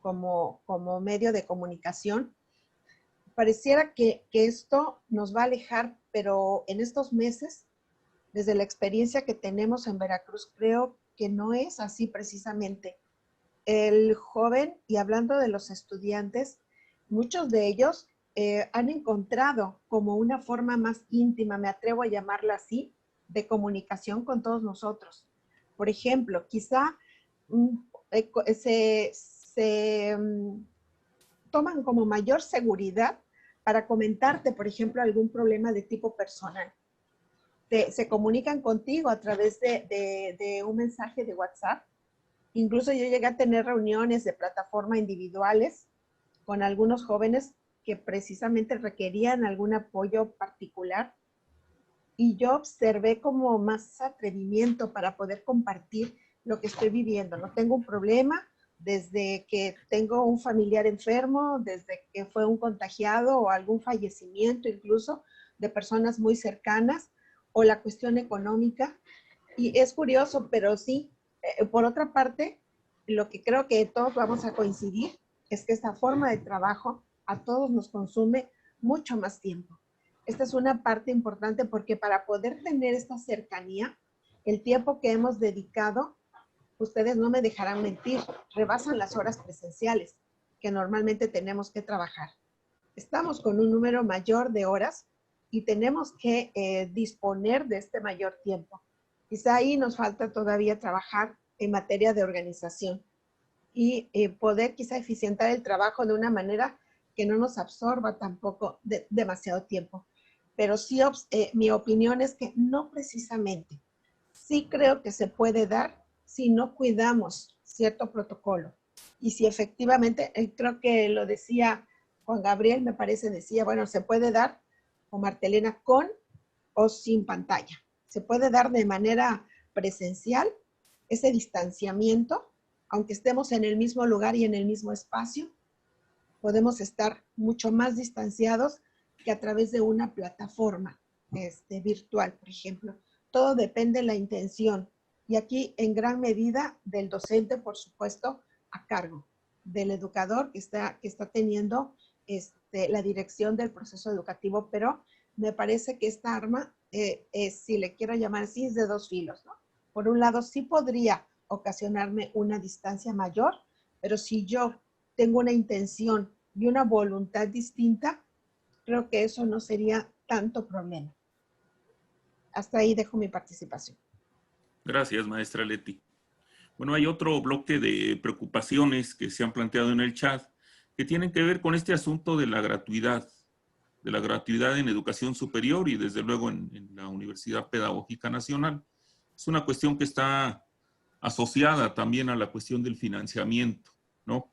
como medio de comunicación, pareciera que esto nos va a alejar, pero en estos meses, desde la experiencia que tenemos en Veracruz, creo que no es así precisamente. El joven, y hablando de los estudiantes, muchos de ellos han encontrado como una forma más íntima, me atrevo a llamarla así, de comunicación con todos nosotros. Por ejemplo, quizá se toman como mayor seguridad para comentarte, por ejemplo, algún problema de tipo personal. Se comunican contigo a través de un mensaje de WhatsApp. Incluso yo llegué a tener reuniones de plataforma individuales con algunos jóvenes que precisamente requerían algún apoyo particular, y yo observé como más atrevimiento para poder compartir lo que estoy viviendo. No tengo un problema, desde que tengo un familiar enfermo, desde que fue un contagiado o algún fallecimiento incluso de personas muy cercanas, o la cuestión económica. Y es curioso, pero sí, por otra parte, lo que creo que todos vamos a coincidir es que esta forma de trabajo a todos nos consume mucho más tiempo. Esta es una parte importante, porque para poder tener esta cercanía, el tiempo que hemos dedicado, ustedes no me dejarán mentir, rebasan las horas presenciales que normalmente tenemos que trabajar. Estamos con un número mayor de horas y tenemos que disponer de este mayor tiempo. Quizá ahí nos falta todavía trabajar en materia de organización y poder quizá eficientar el trabajo de una manera que no nos absorba tampoco demasiado tiempo. Pero sí, mi opinión es que no precisamente. Sí creo que se puede dar si no cuidamos cierto protocolo. Y si efectivamente, creo que lo decía Juan Gabriel, me parece, decía, bueno, se puede dar, o Martelena, con o sin pantalla. Se puede dar de manera presencial ese distanciamiento, aunque estemos en el mismo lugar y en el mismo espacio, podemos estar mucho más distanciados que a través de una plataforma virtual, por ejemplo. Todo depende de la intención. Y aquí, en gran medida, del docente, por supuesto, a cargo del educador que está teniendo la dirección del proceso educativo, pero me parece que esta arma, si le quiero llamar así, es de dos filos, ¿no? Por un lado, sí podría ocasionarme una distancia mayor, pero si yo tengo una intención y una voluntad distinta, creo que eso no sería tanto problema. Hasta ahí dejo mi participación. Gracias, maestra Leti. Bueno, hay otro bloque de preocupaciones que se han planteado en el chat que tienen que ver con este asunto de la gratuidad en educación superior y desde luego en la Universidad Pedagógica Nacional. Es una cuestión que está asociada también a la cuestión del financiamiento, ¿no?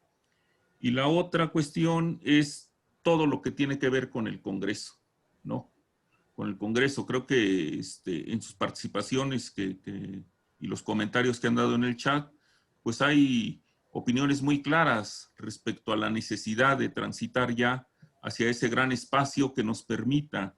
Y la otra cuestión es todo lo que tiene que ver con el Congreso, ¿no? Con el Congreso, creo que en sus participaciones y los comentarios que han dado en el chat, pues hay opiniones muy claras respecto a la necesidad de transitar ya hacia ese gran espacio que nos permita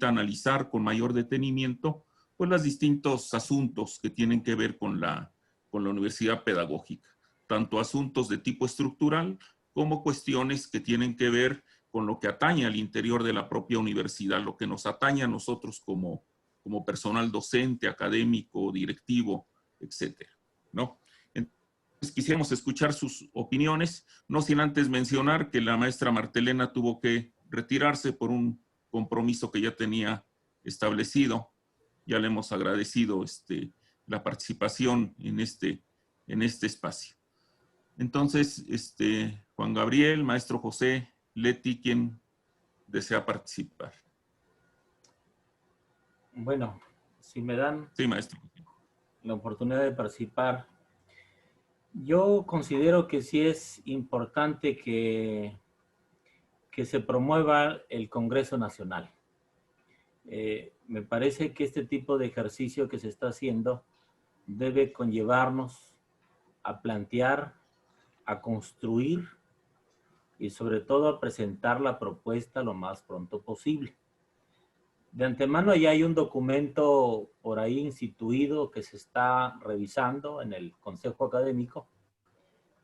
analizar con mayor detenimiento pues los distintos asuntos que tienen que ver con la universidad pedagógica, tanto asuntos de tipo estructural como cuestiones que tienen que ver con lo que atañe al interior de la propia universidad, lo que nos atañe a nosotros como personal docente, académico, directivo, etcétera, ¿no? Entonces, quisiéramos escuchar sus opiniones, no sin antes mencionar que la maestra Martelena tuvo que retirarse por un compromiso que ya tenía establecido. Ya le hemos agradecido la participación en este espacio. Entonces, Juan Gabriel, maestro José, Leti, ¿quién desea participar. Bueno, si me dan Sí, maestro. la oportunidad de participar, yo considero que sí es importante que se promueva el Congreso Nacional. Me parece que este tipo de ejercicio que se está haciendo debe conllevarnos a plantear, a construir y sobre todo a presentar la propuesta lo más pronto posible. De antemano ya hay un documento por ahí instituido que se está revisando en el Consejo Académico,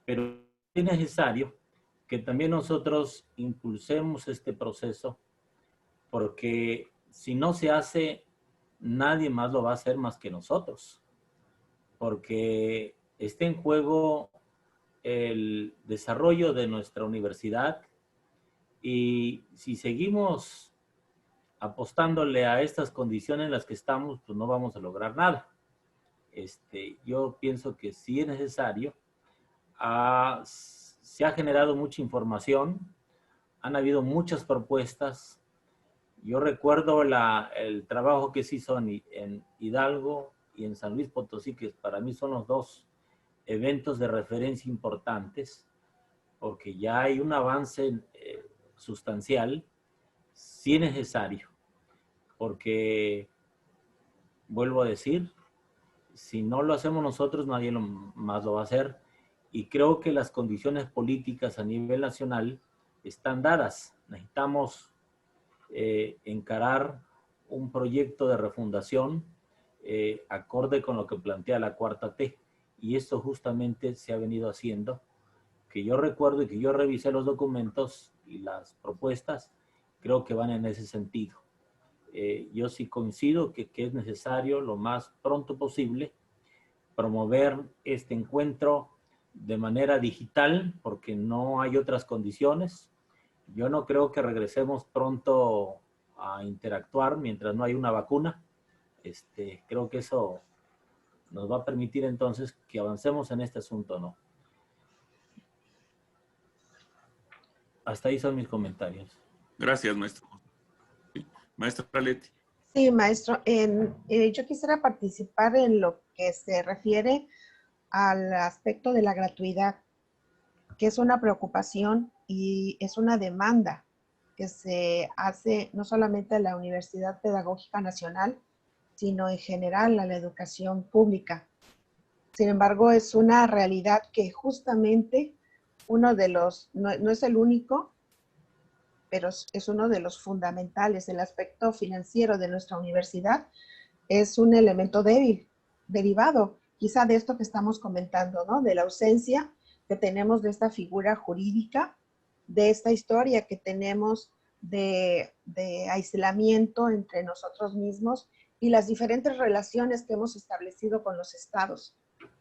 pero es necesario que también nosotros impulsemos este proceso, porque si no se hace, nadie más lo va a hacer más que nosotros, porque está en juego el desarrollo de nuestra universidad y si seguimos apostándole a estas condiciones en las que estamos, pues no vamos a lograr nada. Yo pienso que sí es necesario. Se ha generado mucha información, han habido muchas propuestas. Yo recuerdo el trabajo que se hizo en Hidalgo y en San Luis Potosí, que para mí son los dos eventos de referencia importantes, porque ya hay un avance sustancial, sí es necesario, porque, vuelvo a decir, si no lo hacemos nosotros, nadie más lo va a hacer, y creo que las condiciones políticas a nivel nacional están dadas. Necesitamos encarar un proyecto de refundación acorde con lo que plantea la Cuarta T, y esto justamente se ha venido haciendo, que yo recuerdo y que yo revisé los documentos y las propuestas, creo que van en ese sentido. Yo sí coincido que es necesario lo más pronto posible promover este encuentro de manera digital, porque no hay otras condiciones. Yo no creo que regresemos pronto a interactuar mientras no hay una vacuna. Creo que eso nos va a permitir entonces que avancemos en este asunto, ¿no? Hasta ahí son mis comentarios. Gracias, maestro. Sí. Maestra Leti. Sí, maestro. Yo quisiera participar en lo que se refiere al aspecto de la gratuidad, que es una preocupación y es una demanda que se hace no solamente a la Universidad Pedagógica Nacional, sino en general a la educación pública. Sin embargo, es una realidad que justamente uno de los, no es el único, pero es uno de los fundamentales. El aspecto financiero de nuestra universidad es un elemento débil, derivado quizá de esto que estamos comentando, ¿no? De la ausencia que tenemos de esta figura jurídica, de esta historia que tenemos de aislamiento entre nosotros mismos y las diferentes relaciones que hemos establecido con los estados,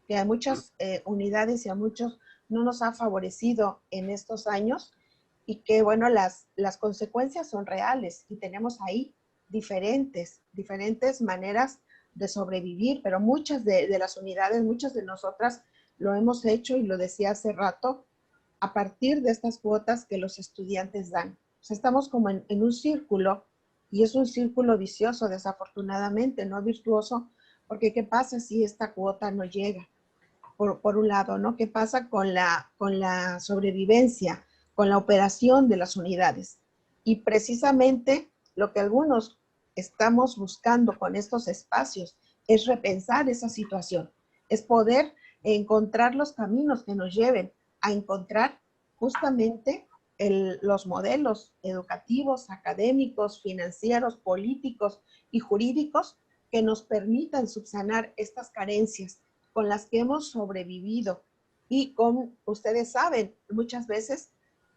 que a muchas unidades y a muchos no nos ha favorecido en estos años, y que, bueno, las consecuencias son reales y tenemos ahí diferentes maneras de sobrevivir, pero muchas de las unidades, muchas de nosotras lo hemos hecho, y lo decía hace rato, a partir de estas cuotas que los estudiantes dan. O sea, estamos como en un círculo, y es un círculo vicioso, desafortunadamente, no virtuoso, porque ¿qué pasa si esta cuota no llega? Por un lado, ¿no? ¿Qué pasa con la sobrevivencia, con la operación de las unidades? Y precisamente lo que algunos estamos buscando con estos espacios es repensar esa situación, es poder encontrar los caminos que nos lleven a encontrar justamente los modelos educativos, académicos, financieros, políticos y jurídicos que nos permitan subsanar estas carencias con las que hemos sobrevivido. Y como ustedes saben, muchas veces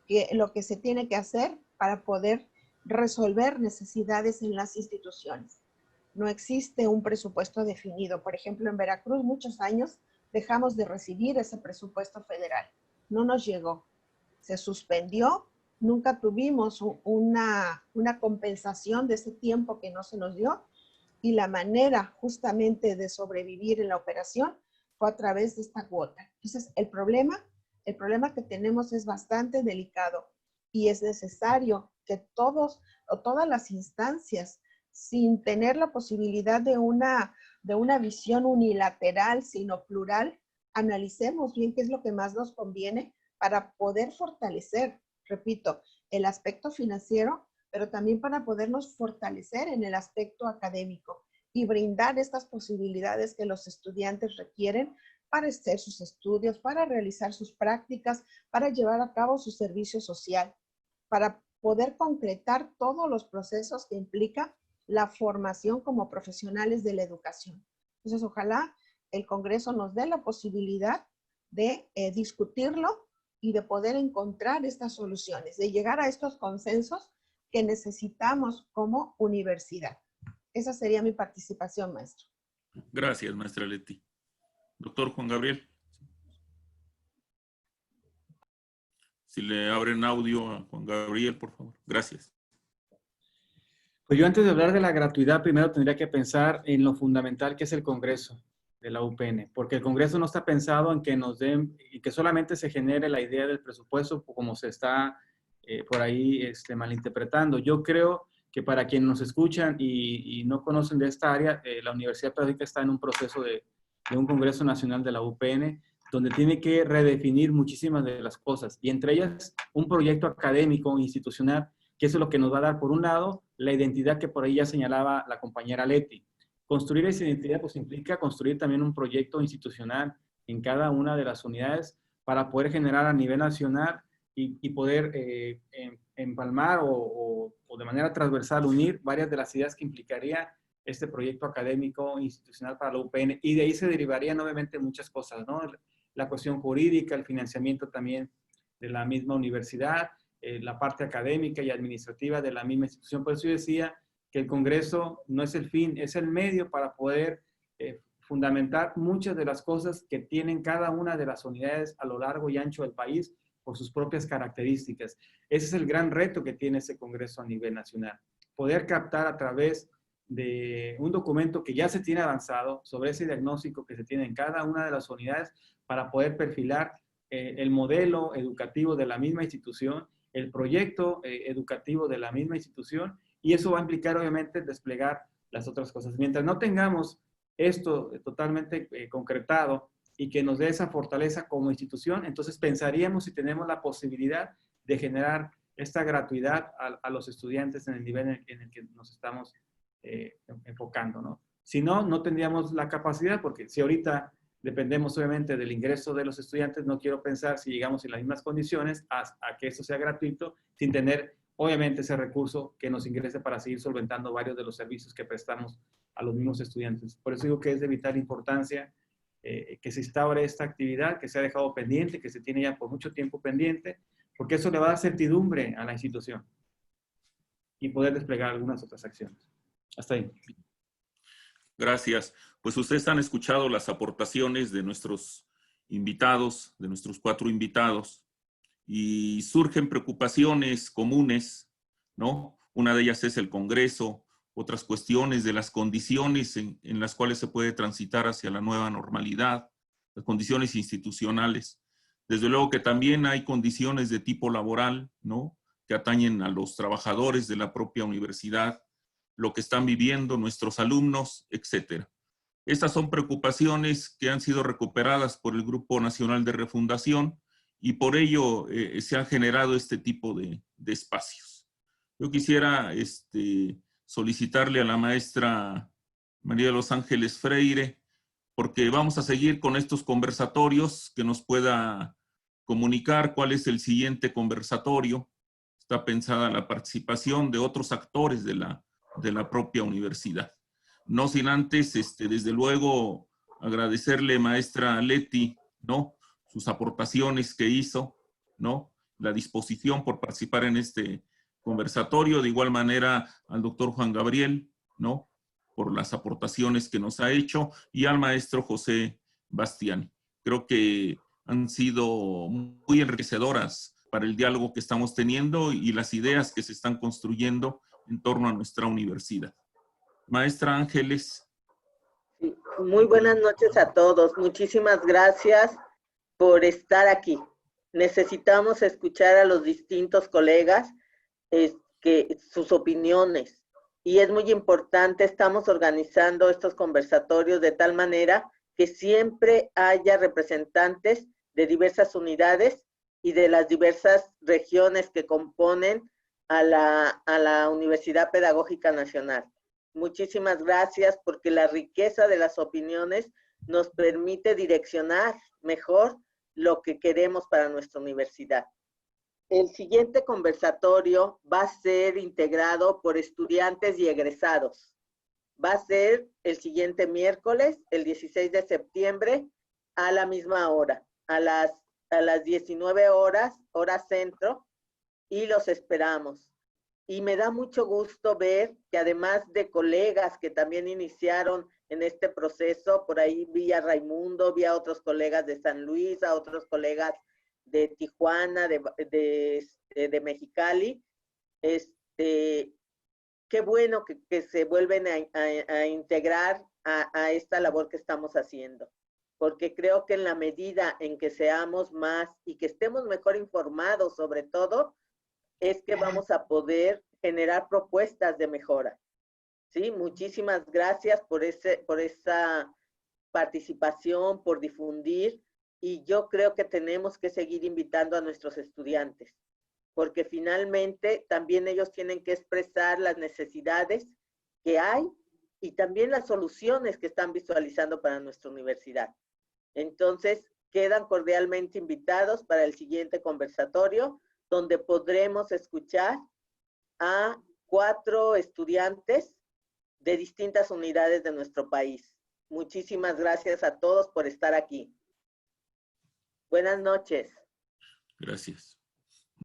que lo que se tiene que hacer para poder resolver necesidades en las instituciones. No existe un presupuesto definido. Por ejemplo, en Veracruz muchos años dejamos de recibir ese presupuesto federal. No nos llegó. Se suspendió. Nunca tuvimos una compensación de ese tiempo que no se nos dio. Y la manera justamente de sobrevivir en la operación fue a través de esta cuota. Entonces, el problema que tenemos es bastante delicado, y es necesario que todos o todas las instancias, sin tener la posibilidad de una visión unilateral, sino plural, analicemos bien qué es lo que más nos conviene para poder fortalecer, repito, el aspecto financiero, pero también para podernos fortalecer en el aspecto académico y brindar estas posibilidades que los estudiantes requieren para hacer sus estudios, para realizar sus prácticas, para llevar a cabo su servicio social, para poder concretar todos los procesos que implica la formación como profesionales de la educación. Entonces, ojalá el Congreso nos dé la posibilidad de discutirlo y de poder encontrar estas soluciones, de llegar a estos consensos que necesitamos como universidad. Esa sería mi participación, maestro. Gracias, maestra Leti. Doctor Juan Gabriel. Si le abren audio a Juan Gabriel, por favor. Gracias. Pues yo antes de hablar de la gratuidad, primero tendría que pensar en lo fundamental que es el Congreso de la UPN, porque el Congreso no está pensado en que nos den y que solamente se genere la idea del presupuesto como se está por ahí malinterpretando. Yo creo que para quienes nos escuchan y no conocen de esta área, la Universidad Pedagógica está en un proceso de un Congreso Nacional de la UPN, donde tiene que redefinir muchísimas de las cosas, y entre ellas un proyecto académico, institucional, que eso es lo que nos va a dar, por un lado, la identidad que por ahí ya señalaba la compañera Leti. Construir esa identidad pues implica construir también un proyecto institucional en cada una de las unidades para poder generar a nivel nacional y poder empalmar o de manera transversal unir varias de las ideas que implicaría este proyecto académico institucional para la UPN, y de ahí se derivarían obviamente muchas cosas, ¿no? La cuestión jurídica, el financiamiento también de la misma universidad, la parte académica y administrativa de la misma institución. Por eso yo decía que el Congreso no es el fin, es el medio para poder fundamentar muchas de las cosas que tienen cada una de las unidades a lo largo y ancho del país por sus propias características. Ese es el gran reto que tiene ese Congreso a nivel nacional. Poder captar a través de un documento que ya se tiene avanzado sobre ese diagnóstico que se tiene en cada una de las unidades para poder perfilar el modelo educativo de la misma institución, el proyecto educativo de la misma institución, y eso va a implicar obviamente desplegar las otras cosas. Mientras no tengamos esto totalmente concretado y que nos dé esa fortaleza como institución, entonces pensaríamos si tenemos la posibilidad de generar esta gratuidad a los estudiantes en el nivel en el que nos estamos enfocando, ¿no? Si no, no tendríamos la capacidad, porque si ahorita dependemos obviamente del ingreso de los estudiantes, no quiero pensar si llegamos en las mismas condiciones a que eso sea gratuito, sin tener obviamente ese recurso que nos ingrese para seguir solventando varios de los servicios que prestamos a los mismos estudiantes. Por eso digo que es de vital importancia que se instaure esta actividad, que se ha dejado pendiente, que se tiene ya por mucho tiempo pendiente, porque eso le va a dar certidumbre a la institución y poder desplegar algunas otras acciones. Hasta ahí. Gracias. Pues ustedes han escuchado las aportaciones de nuestros invitados, de nuestros 4 invitados, y surgen preocupaciones comunes, ¿no? Una de ellas es el Congreso, otras cuestiones de las condiciones en las cuales se puede transitar hacia la nueva normalidad, las condiciones institucionales. Desde luego que también hay condiciones de tipo laboral, ¿no? Que atañen a los trabajadores de la propia universidad, lo que están viviendo nuestros alumnos, etcétera. Estas son preocupaciones que han sido recuperadas por el Grupo Nacional de Refundación y por ello se han generado este tipo de espacios. Yo quisiera solicitarle a la maestra María de los Ángeles Freire, porque vamos a seguir con estos conversatorios, que nos pueda comunicar cuál es el siguiente conversatorio. Está pensada la participación de otros actores de la propia universidad. No sin antes, desde luego, agradecerle, maestra Leti, ¿no? Sus aportaciones que hizo, ¿no? La disposición por participar en este conversatorio. De igual manera al doctor Juan Gabriel, ¿no? Por las aportaciones que nos ha hecho, y al maestro José Bastián. Creo que han sido muy enriquecedoras para el diálogo que estamos teniendo y las ideas que se están construyendo en torno a nuestra universidad. Maestra Ángeles. Muy buenas noches a todos. Muchísimas gracias por estar aquí. Necesitamos escuchar a los distintos colegas que sus opiniones. Y es muy importante, estamos organizando estos conversatorios de tal manera que siempre haya representantes de diversas unidades y de las diversas regiones que componen a la Universidad Pedagógica Nacional. Muchísimas gracias, porque la riqueza de las opiniones nos permite direccionar mejor lo que queremos para nuestra universidad. El siguiente conversatorio va a ser integrado por estudiantes y egresados. Va a ser el siguiente miércoles, el 16 de septiembre, a la misma hora, a las 19 horas, hora centro, y los esperamos. Y me da mucho gusto ver que además de colegas que también iniciaron en este proceso, por ahí vi a Raimundo, vi a otros colegas de San Luis, a otros colegas de Tijuana, de Mexicali. Qué bueno que se vuelven a integrar a esta labor que estamos haciendo, porque creo que en la medida en que seamos más y que estemos mejor informados sobre todo, es que vamos a poder generar propuestas de mejora. ¿Sí? Muchísimas gracias por esa participación, por difundir, y yo creo que tenemos que seguir invitando a nuestros estudiantes, porque finalmente también ellos tienen que expresar las necesidades que hay y también las soluciones que están visualizando para nuestra universidad. Entonces, quedan cordialmente invitados para el siguiente conversatorio, donde podremos escuchar a 4 estudiantes de distintas unidades de nuestro país. Muchísimas gracias a todos por estar aquí. Buenas noches. Gracias.